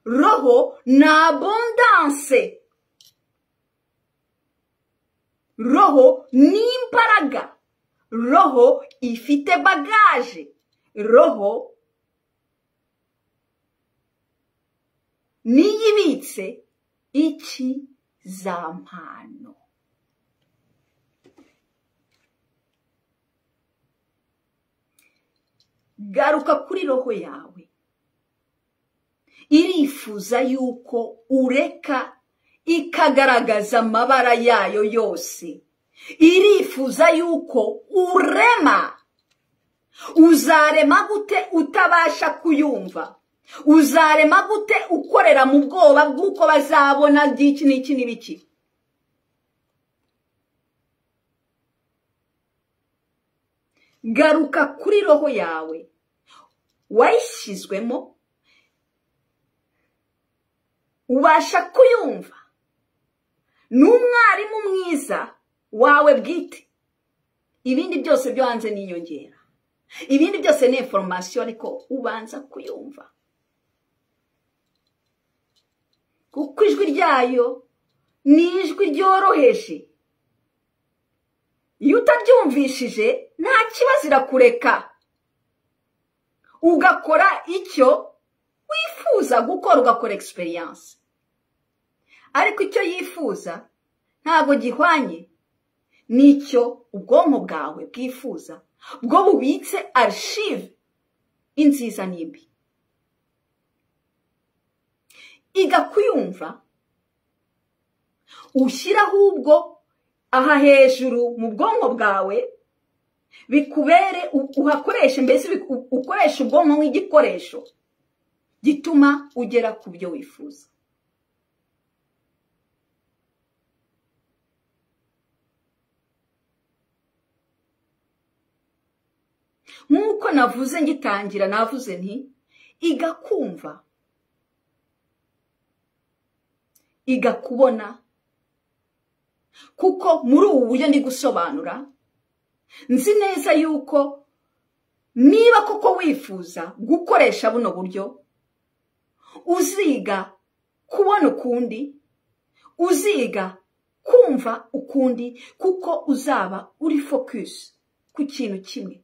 roho ni abondance, roho ni imbaraga, roho ifite bagaje, roho niyibitse iki za mpano. Garuka kuri roho yawe, irifuza yuko ureka ikagaragaza amabara yayo yose, irifuza yuko urema. Uzarema gute utabasha kuyumva? Uzarema gute ukorera mu bwoba bw'uko bazabona by'iki n'iki n'ibiki? Garuka kuri roho yawe wayishyizwemo, ubasha kuyumva. N'umwarimu mwiza wawe bwite. Ibindi byose byo hanze niyongera. Ibindi byose ni information, ariko ubanza kuyumva. Kuko ijwi ryayo ni ijwi ryoroheje. Iyo utabyumvishije nta kibazo irakureka ugakora icyo wifuza gukora, ugakora experience. Ariko icyo yifuza ntago gihwanye n'icyo ubwonko bwawe bwifuza, bwo bubitse archive inziza n'imbi. Iga kuyumva, ushyiraho ubwo aha hejuru mu bwonko bwawe, bikubere uhakoreshe, mbese ukoresha ubwonko nk'igikoresho gituma ugera ku byo wifuza. Nk'uko navuze ngitangira, navuze nti iga kumva, iga kubona. Kuko muri ubu buryo ndi gusobanura, nzi neza yuko niba koko wifuza gukoresha buno buryo, uziga kubona ukundi, uziga kumva ukundi, kuko uzaba uri focus ku kintu kimwe.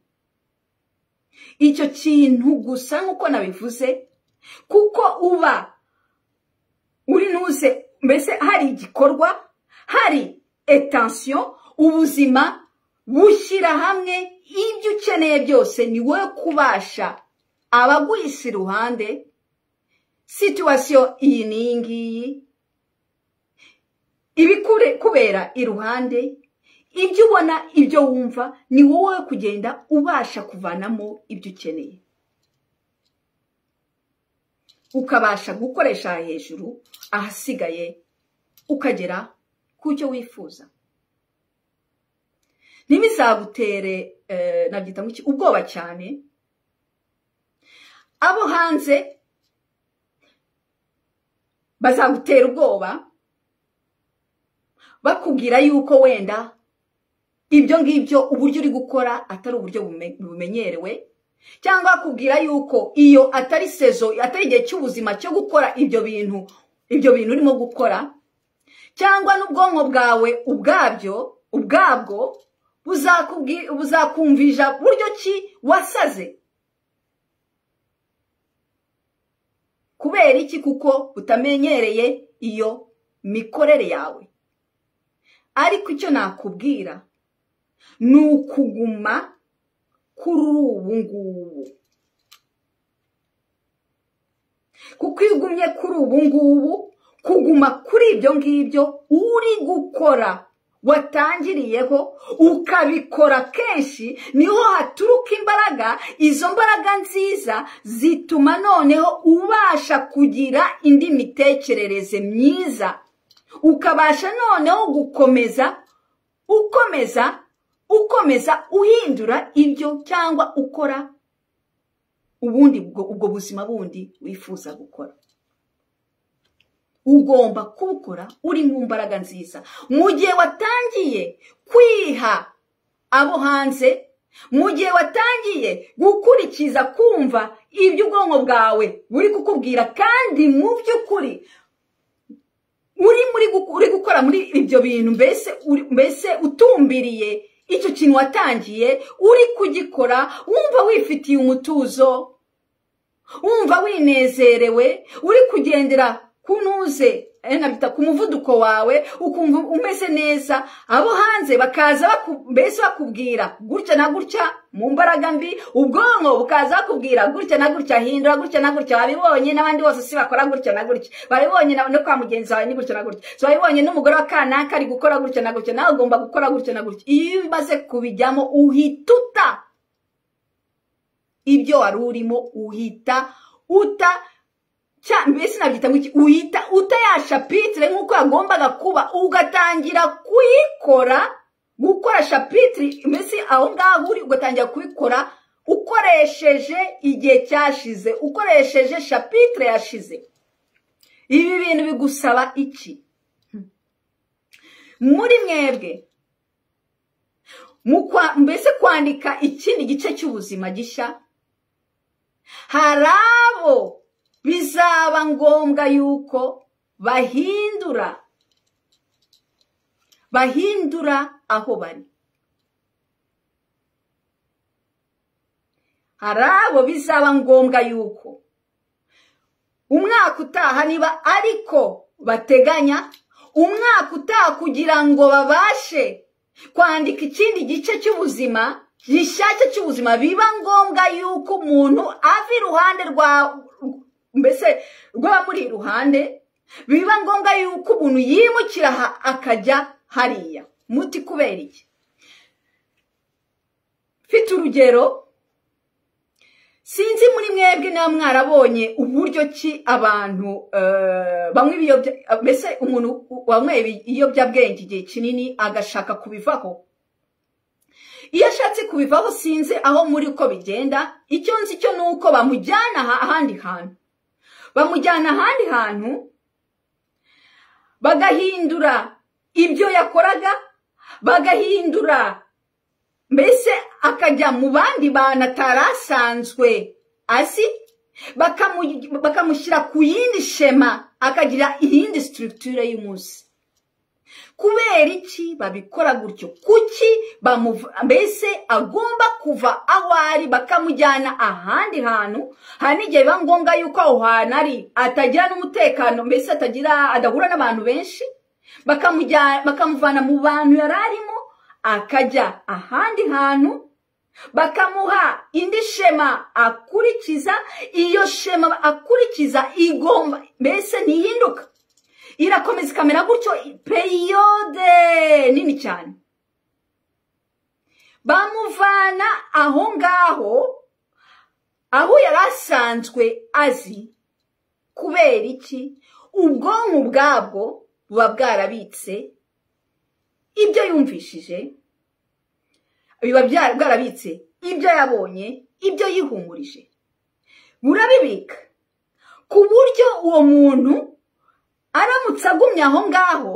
Icyo kintu gusa nk'uko nabivuze, kuko uba uri ntuze, mbese hari igikorwa, hari attention, ubuzima bushyira hamwe ibyo ukeneye byose. Ni wowe kubasha abaguhise iruhande, situation iyi n'iyi ngiyi, kubera iruhande, ibyo ubona, ibyo wumva, ni wowe kugenda ubasha kuvanamo ibyo ukeneye, ukabasha gukoresha hejuru, ahasigaye ukagera ku cyo wifuza. Ntibizagutere nabyita ngo ubwoba cyane. Abo hanze bazagutera ubwoba, bakubwira yuko wenda ibyo ngibyo uburyo uri gukora atari uburyo bumenyerewe, cyangwa bakubwira yuko iyo atari sezo, atari igihe cy'ubuzima cyo gukora ibyo bintu urimo gukora, cyangwa n'ubwonko bwawe ubwabwo buzakumvisha buryo ki wasaze. Kubera iki? Kuko utamenyereye iyo mikorere yawe. Ariko icyo nakubwira ni ukuguma kuri ubu ngubu. Kuko iyo ugumye kuri ubu ngubu, kuguma kuri ibyo ngibyo uri gukora watangiriyeho, ukabikora kenshi, niho haturuka imbaraga. Izo mbaraga nziza zituma noneho ubasha kugira indi mitekerereze myiza, ukabasha noneho gukomeza uhindura ibyo, cyangwa ukora ubundi ubwo buzima bundi wifuza gukora. Ugomba kubukora uri mu mbaraga nziza. Mu gihe watangiye kwiha abo hanze, mu gihe watangiye gukurikiza kumva ibyo ubwonko bwawe buri kukubwira, kandi mu by'ukuri uri gukora muri ibyo bintu, mbese utumbiriye icyo kintu watangiye, uri kugikora wumva wifitiye umutuzo, wumva winezerewe, uri kugendera kunuze nabita ku muvuduko wawe ukumva umeze neza, abo hanze bakaza mbese bakubwira gutya na gutya mu mbaraga mbi, ubwonko bukaza bakubwira gutya na gutya, hindura gutya na gutya, babibonye n'abandi bose si bakora gutya na gutya, babibonye no kwa mugenzi wawe ni gutya na gutya, so babibonye n'umugore wa kanaka ari gukora gutya na gutya, nawe ugomba gukora gutya na gutya. Iyo bimaze kubijyamo uhita ibyo wari urimo, uhita mbese nabyita ngo iki, uhita ya chapitre nk'uko yagombaga kuba, ugatangira gukora chapitre mbese aho ngaho uri, ugatangira kubikora ukoresheje igihe cyashize, ukoresheje chapitre yashize. Ibi bintu bigusaba iki? Muri mwebwe mbese kwandika ikindi gice cy'ubuzima gishya, hari abo bizaba ngombwa yuko bahindura aho bari. Hari abo bizaba ngombwa yuko umwaka utaha, niba ariko bateganya umwaka utaha kugira ngo babashe kwandika ikindi gice cy'ubuzima gishyashya cy'ubuzima, biba ngombwa yuko umuntu ava iruhande mbese rw'abamuri iruhande, biba ngombwa yuko umuntu yimukira akajya hariya. Muti kubera iki? Mfite urugero, sinzi muri mwebwe na mwarabonye uburyo ki abantu bamwe mbese umuntu wanyweye ibiyobyabwenge igihe kinini agashaka kubivaho. Iyo ashatse kubivaho, sinzi aho muri uko bigenda, icyo nzi cyo nuko bamujyana ahandi hantu, bagahindura ibyo yakoraga, bagahindura mbese akajya mu bandi bantu atarasanzwe azi, bakamushyira ku yindi shema, akagira iyindi structure y'umunsi. Kubera iki babikora gutyo? Kuki mbese agomba kuva aho ari bakamujyana ahandi hantu? Hari n'igihe biba ngombwa yuko aho hantu ari atagira n'umutekano, mbese adahura n'abantu benshi, bakamuvana mu bantu yari arimo akajya ahandi hantu, bakamuha indi shema akurikiza. Iyo shema akurikiza igomba mbese ntihinduka, irakomeza ikamera gutyo periyode nini cyane. Bamuvana aho ngaho aho yari asanzwe azi. Kubera iki? Ubwonko bwabwo buba bwarabitse ibyo yumvishije, biba bwarabitse ibyo yabonye, ibyo yihumurije, burabibika ku buryo uwo muntu aramutse agumye aho ngaho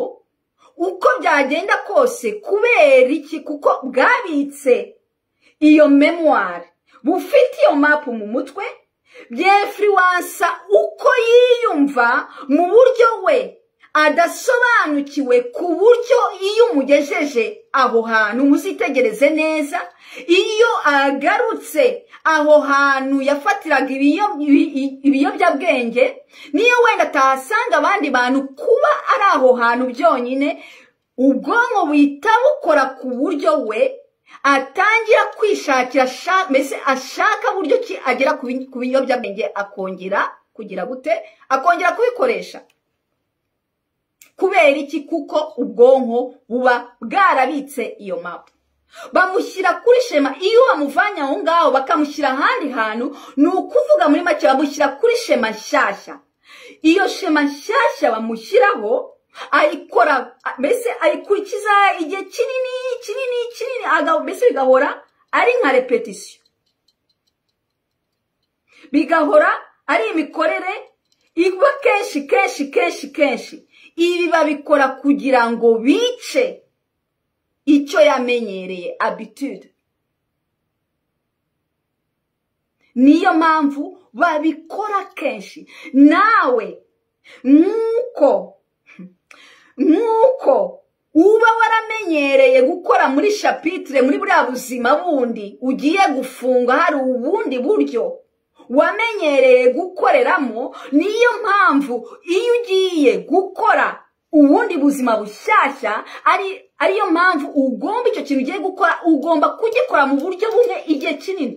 uko byagenda kose. Kubera iki? Kuko bwabitse iyo memoire, bufite iyo mapu mu mutwe, byefluensa uko yiyumva mu buryo we adasobanukiwe, ku buryo iyo umugejeje aho hantu, muzitegereze neza, iyo agarutse aho hantu yafatiraga ibiyobyabwenge, niyo wenda atahasanga abandi bantu, kuba ari aho hantu byonyine, ubwonko buhita bukora ku buryo we atangira kwishakira, mbese ashaka buryo ki agera ku biyobyabwenge, akongera kugira gute, akongera kubikoresha. Kubera iki? Kuko ubwonko buba bwarabitse iyo mapu. Bamushyira kuri shema. Iyo bamuvanye aho ngaho bakamushyira ahandi hantu, ni ukuvuga muri make bamushyira kuri shema nshyashya. Iyo shema nshyashya bamushyiraho, ayikora mbese ayikurikiza igihe kinini, mbese bigahora ari nka repetition, bigahora ari imikorere iba kenshi. Ibi babikora kugira ngo bice icyo yamenyereye, habitude. Niyo mpamvu babikora kenshi. Nawe nk'uko uba waramenyereye gukora muri chapitre, muri buriya buzima bundi ugiye gufunga, hari ubundi buryo wamenyereye gukoreramo. Niyo mpamvu iyo ugiye gukora ubundi buzima bushyashya ariyo mpamvu ugomba icyo kintu ugiye gukora ugomba kugikora mu buryo bumwe igihe kinini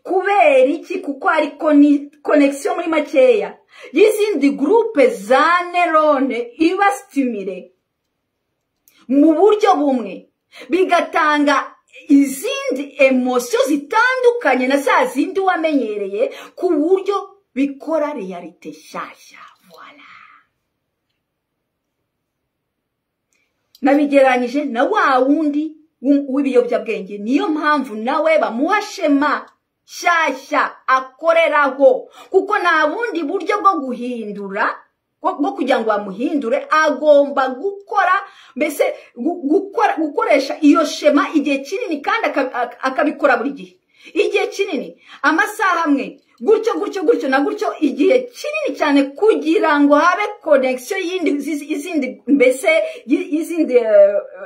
kubera iki? kuko hari connection muri makeya y'izindi groupe za neurone iba stimule mu buryo bumwe, bigatanga izindi emotion zitandukanye na za zindi wamenyereye, ku buryo bikora realite shyashya. Voilà, nabigeranyije na wa wundi w'ibiyobyabwenge. Niyo mpamvu nawe bamuha shema shyashya akoreraho, kuko nta bundi buryo bwo guhindura, bwo kugira ngo bamuhindure. Agomba gukora, mbese gukoresha iyo shema igihe kinini, kandi akabikora buri gihe, igihe kinini, amasaha amwe, gutyo na gutyo, igihe kinini cyane, kugira ngo habe connection y'izindi, mbese y'izindi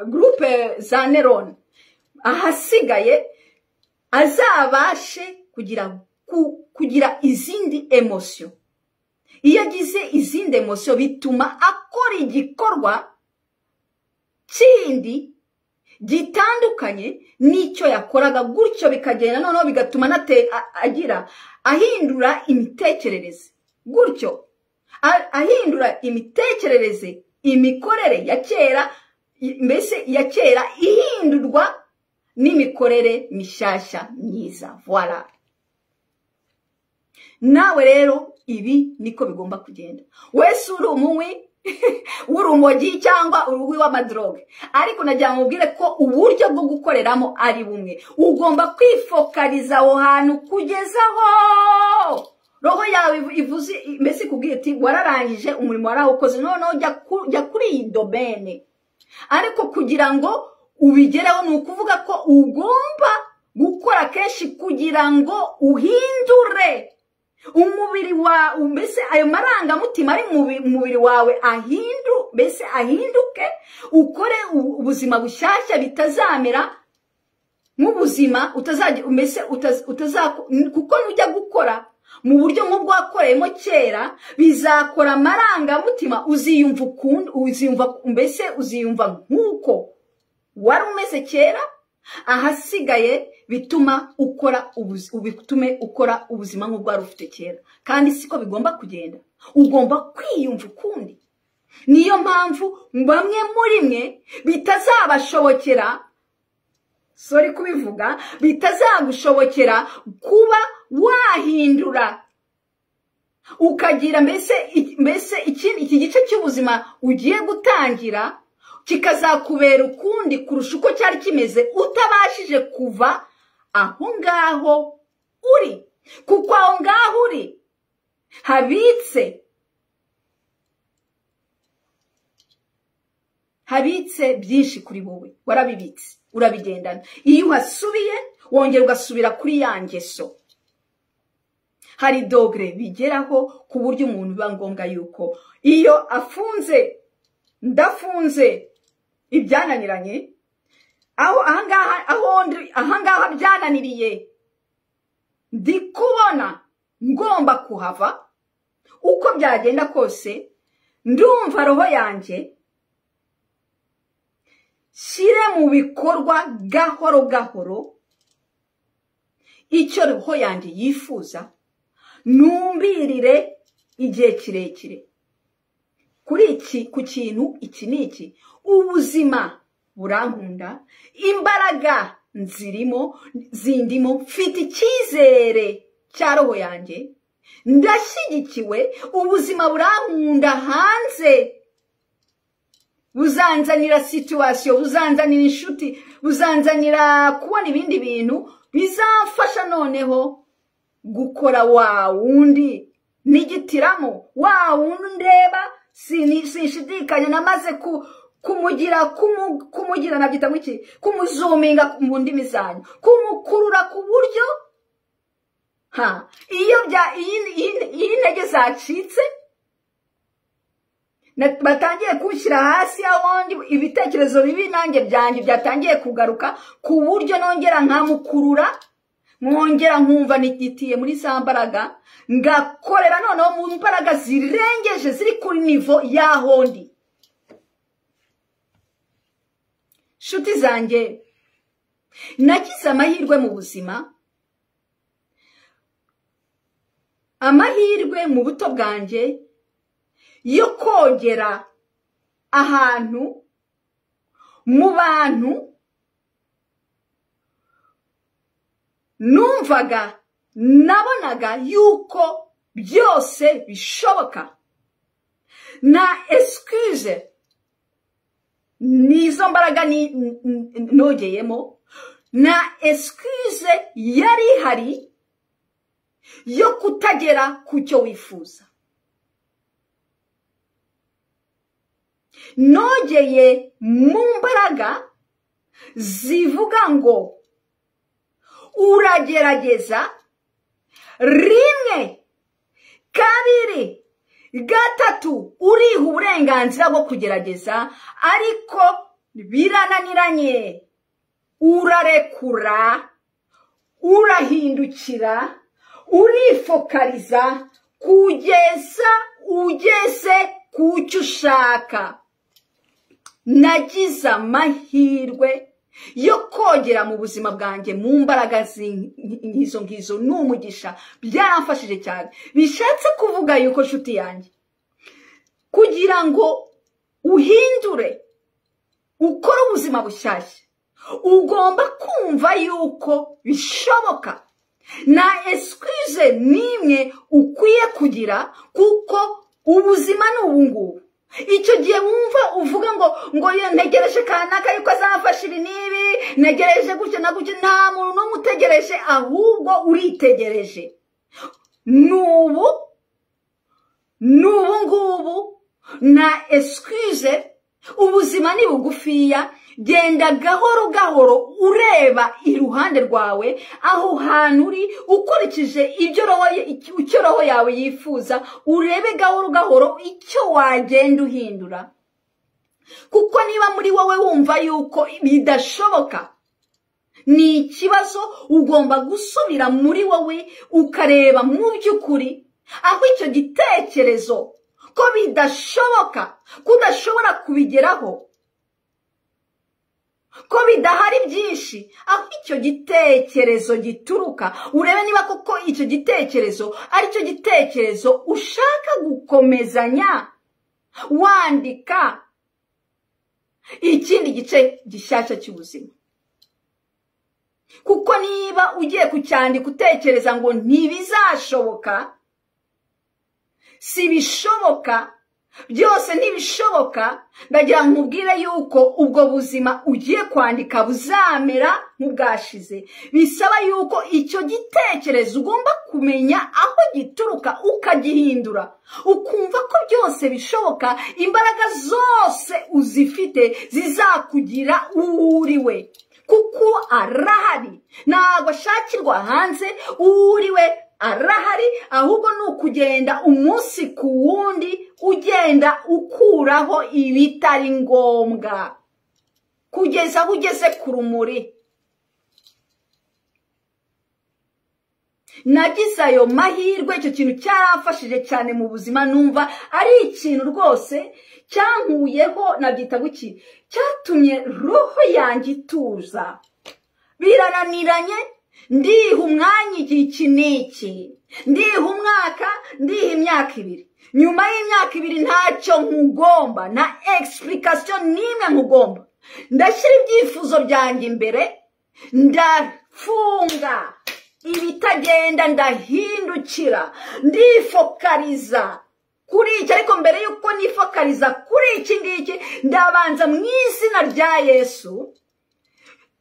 groupe za neurone. Ahasigaye azabashe kugira izindi emotion. Iyo agize izindi emotion bituma akora igikorwa kindi gitandukanye n'icyo yakoraga, gutyo bikagenda noneho bigatuma ahindura imitekerereze, gutyo ahindura imitekerereze, imikorere ya kera, mbese ya kera ihindurwa n'imikorere mishyashya myiza. Voilà, nawe rero ibi niko bigomba kugenda. Wese uri umunywi w'urumogi cyangwa uruwi w'amadroge, ariko nagira ngo ubwire ko uburyo bwo gukoreramo ari bumwe. Ugomba kwifokaliza aho hantu kugezaho roho yawe ivuze, mbese kubwira ati wararangije umurimo warawukoze, noneho jya kuri iyi domaine. Ariko kugira ngo ubigereho ni ukuvuga ko ugomba gukora kenshi kugira ngo uhindure umubiri wawe, mbese ayo marangamutima ari mu mubiri wawe ahinduke, ukore ubuzima bushyashya, bitazamera nk'ubuzima kuko nujya gukora mu buryo nk'ubwo wakoreyemo kera, bizakora amarangamutima, uziyumva ukundi, uziyumva nk'uko wari umeze kera. Ahasigaye bitume ukora ubuzima nk'ubwo wari ufite kera, kandi siko bigomba kugenda. Ugomba kwiyumva ukundi. Niyo mpamvu bamwe muri mwe bitazabashobokera, kubivuga, bitazagushobokera kuba wahindura ukagira mbese iki gice cy'ubuzima ugiye gutangira kikazakubera ukundi kurusha uko cyari kimeze, utabashije kuva aho ngaho uri, kuko aho ngaho uri habitse byinshi kuri wowe, warabibitse, urabigendana. Iyo uhasubiye wongera ugasubira kuri ya ngeso. Hari dogre bigeraho ku buryo umuntu biba ngombwa yuko iyo ndafunze ibyananiranye, ahangaha byananiriye, ndi kubona ngomba kuhava, uko byagenda kose ndumva roho yanjye shyire mu bikorwa gahoro icyo roho yanjye yifuza, numbirire igihe kirekire ku kintu iki n'iki. Ubuzima burankunda, imbaraga zindimo, mfite icyizere cya roho yanjye, ndashyigikiwe, ubuzima burankunda. Hanze buzanzanira situation, buzanzanira inshuti, buzanzanira kubona ibindi bintu bizamfasha noneho gukora wa wundi nigitiramo, wa wundi ndeba, sinshidikanya namaze kumugira nabyita iki, kumuzuminga mu ndimi zanyu, kumukurura ku buryo iyo intege zacitse batangiye kunshyira hasi, aho ibitekerezo bibi nanjye byanjye byatangiye kugaruka, ku buryo nongera nkamukurura, mwongera nkumva nigitiye muri za mbaraga, ngakorera noneho mu mbaraga zirengeje ziri kuri nivo y'aho ndi. Nshuti zanjye, nagize amahirwe mu buzima, amahirwe mu buto bwanjye yo kogera ahantu mu bantu numvaga, nabonaga yuko byose bishoboka. Na excuse nizo mbaraga nogeyemo, na excuse yari hari yo kutagera ku cyo wifuza. Nogeye mu mbaraga zivuga ngo uragerageza rimwe, kabiri, gatatu, uriha uburenganzira bwo kugerageza, ariko birananiranye. Urarekura, urahindukira, urifokaliza kugeza ugeze ku cyo ushaka. Nagize amahirwe yo kogera mu buzima bwanjye mu mbaraga nk'izo ngizo, n'umugisha byaramfashije cyane. Bishatse kuvuga yuko nshuti yanjye, kugira ngo uhindure, ukore ubuzima bushyashya, ugomba kumva yuko bishoboka. Na excuse nimwe ukwiye kugira, kuko ubuzima ni ubungubu. Icyo gihe wumva uvuga ngo ntegereje kanaka yuko azafasha ibi n'ibi, ntegereje gutya na gutya, nta muntu n'umwe utegereje, ahubwo uritegereje. Nubu ngubu, na excuse, ubuzima ni bugufiya. Genda gahoro gahoro ureba iruhande rwawe, aho hantu uri, ukurikije icyo roho yawe yifuza, urebe gahoro gahoro icyo wagenda uhindura. Kuko niba muri wowe wumva yuko bidashoboka, ni ikibazo. Ugomba gusubira muri wowe ukareba mu by'ukuri aho icyo gitekerezo ko bidashoboka, kudashobora kubigeraho, ko bidahari byinshi, aho icyo gitekerezo gituruka. Urebe niba koko icyo gitekerezo ari cyo gitekerezo ushaka gukomezanya, wandika ikindi gice gishyashya cy'ubuzima. Kuko niba ugiye kucyandika utekereza ngo ntibizashoboka, si bishoboka, byose ntibishoboka, ndagira nkubwire yuko ubwo buzima ugiye kwandika buzamera nk'ubwashize. Bisaba yuko icyo gitekerezo ugomba kumenya aho gituruka, ukagihindura, ukumva ko byose bishoboka. Imbaraga zose uzifite zizakugira uriwe, kuko arahari, ntabwo ashakirwa hanze. Uriwe arahari, ahubwo ni ukugenda umunsi ku wundi ugenda ukuraho ibitari ngombwa, kugeza aho ugeze ku rumuri. Nagize ayo mahirwe, icyo kintu cyaramfashije cyane mu buzima. Numva ari ikintu rwose cyankuyeho, nabyita guki, cyatumye roho yanjye ituza. Birananiranye, ndiha umwanya iki n'iki, ndiha umwaka, ndiha imyaka ibiri. Nyuma y'imyaka ibiri ntacyo nkugomba, na explication n'imwe nkugomba. Ndashyira ibyifuzo byanjye imbere, ndafunga ibitagenda, ndahindukira, ndifokaliza kuri iki. Ariko mbere yuko nifokaliza kuri iki ngiki, ndabanza mu izina rya Yesu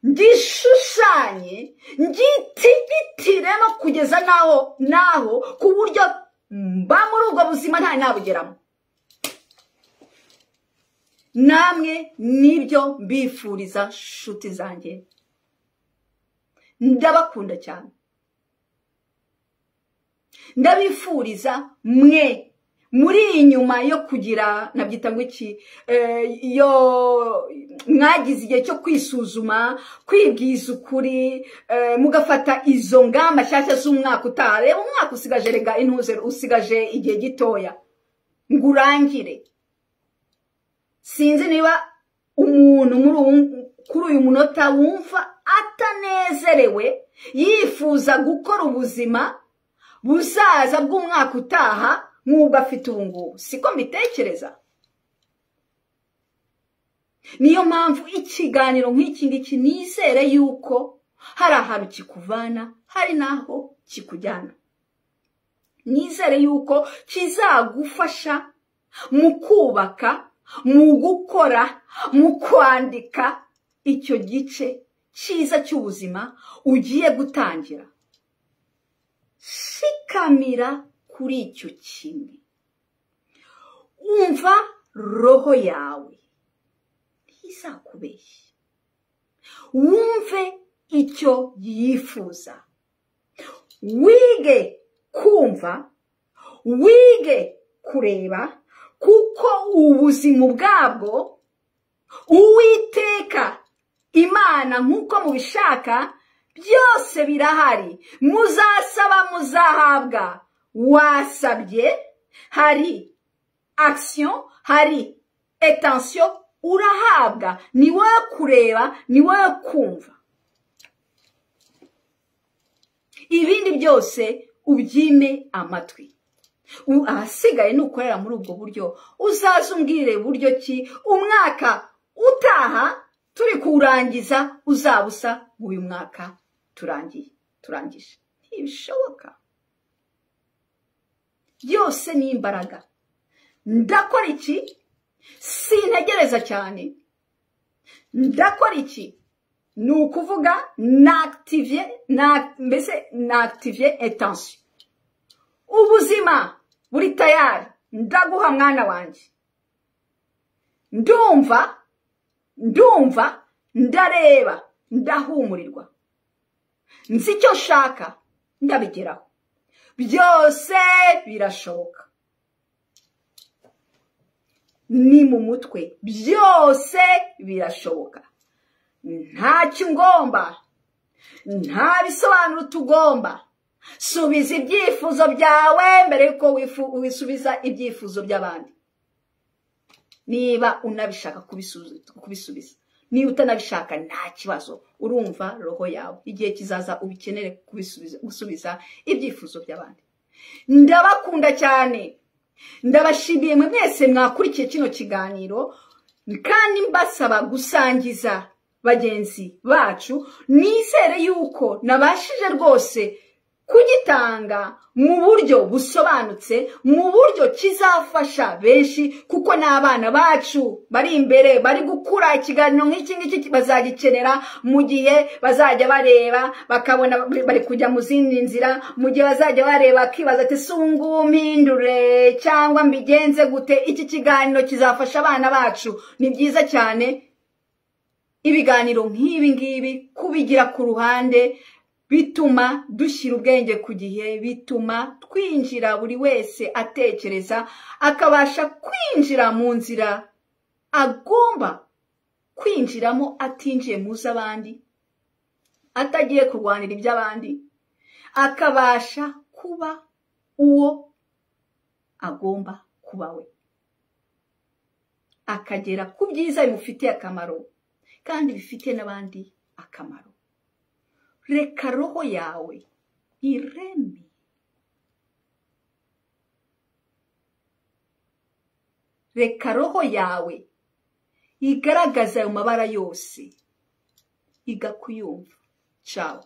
ngishushanye, ngitigitiremo kugeza naho ku buryo mba muri ubwo buzima nta nabugeramo. Namwe nibyo mbifuriza nshuti zanjye, ndabakunda cyane. Ndabifuriza mwe muri iyi nyuma yo kugira nabyita ngo iki yo mwagize igihe cyo kwisuzuma kwibwiza ukuri mugafata izo ngamba nshyashya z'umwaka utaha reba umwaka usigaje rega intuze usigaje igihe gitoya ngo urangire sinzi niba umuntu kuri uyu munota wumva atanezerewe yifuza gukora ubuzima buzaza bw'umwaka utaha nk'ubwo afite ubu ngubu siko mbitekereza niyo mpamvu ikiganiro nk'iki ngiki nizere yuko hari ahantu kikuvana hari n'aho kikujyana nizere yuko kizagufasha mu kubaka mu gukora mu kwandika icyo gice cyiza cy'ubuzima ugiye gutangira shikamira kuri icyo kimwe umva roho yawe ntizakubeshye wumve icyo yifuza wige kumva wige kureba kuko ubuzima ubwabwo uwiteka imana nk'uko mubishaka byose birahari muzasaba muzahabwa wasabye hari action hari attention urahabwa ni wowe kureba ni wowe kumva ibindi byose ubyime amatwi ahasigaye nukorera muri ubwo buryo uzaza umbwire buryo ki umwaka utaha turi kurangiza uzabusa uyu mwaka turangije ntibishoboka byose ni imbaraga ndakora iki sintegereza cyane ndakora iki ni ukuvuga n'activier attention ubuzima buri tayari ndaguha mwana wanjye ndumva ndareba ndahumurirwa nzi icyo nshaka ndabigeraho byose birashoboka ni mu mutwe byose birashoboka ntacyo ngomba nta bisobanuro tugomba subiza ibyifuzo byawe mbere yuko wisubiza ibyifuzo by'abandi niba unabishaka kubisubiza niba utanabishaka nta kibazo urumva roho yawe igihe kizaza ubikenere gusubiza ibyifuzo by'abandi ndabakunda cyane ndabashimiye mwese mwakurikiye kino kiganiro kandi mbasaba gusangiza bagenzi bacu nizere yuko nabashije rwose kugitanga mu buryo busobanutse mu buryo kizafasha benshi kuko n'abana bacu bari imbere bari gukura ikiganiro nk'iki ngiki bazagikenera mu gihe bazajya bareba bakabona bari kujya mu zindi nzira mu gihe bazajya bareba akibaza ati sungu mpindure cyangwa mbigenze gute iki kiganiro kizafasha abana bacu ni byiza cyane ibiganiro nk'ibi ngibi kubigira ku ruhande bituma dushyira ubwenge ku gihe bituma twinjira buri wese atekereza akabasha kwinjira mu nzira agomba kwinjiramo atinjiye mu z'abandi atagiye kurwanira iby'abandi akabasha kuba uwo agomba kuba we akagera ku byiza bimufitiye akamaro kandi bifitiye n'abandi akamaro reka roho yawe ireme reka roho yawe igaragaza ayo mabara yose igakuyumva ciao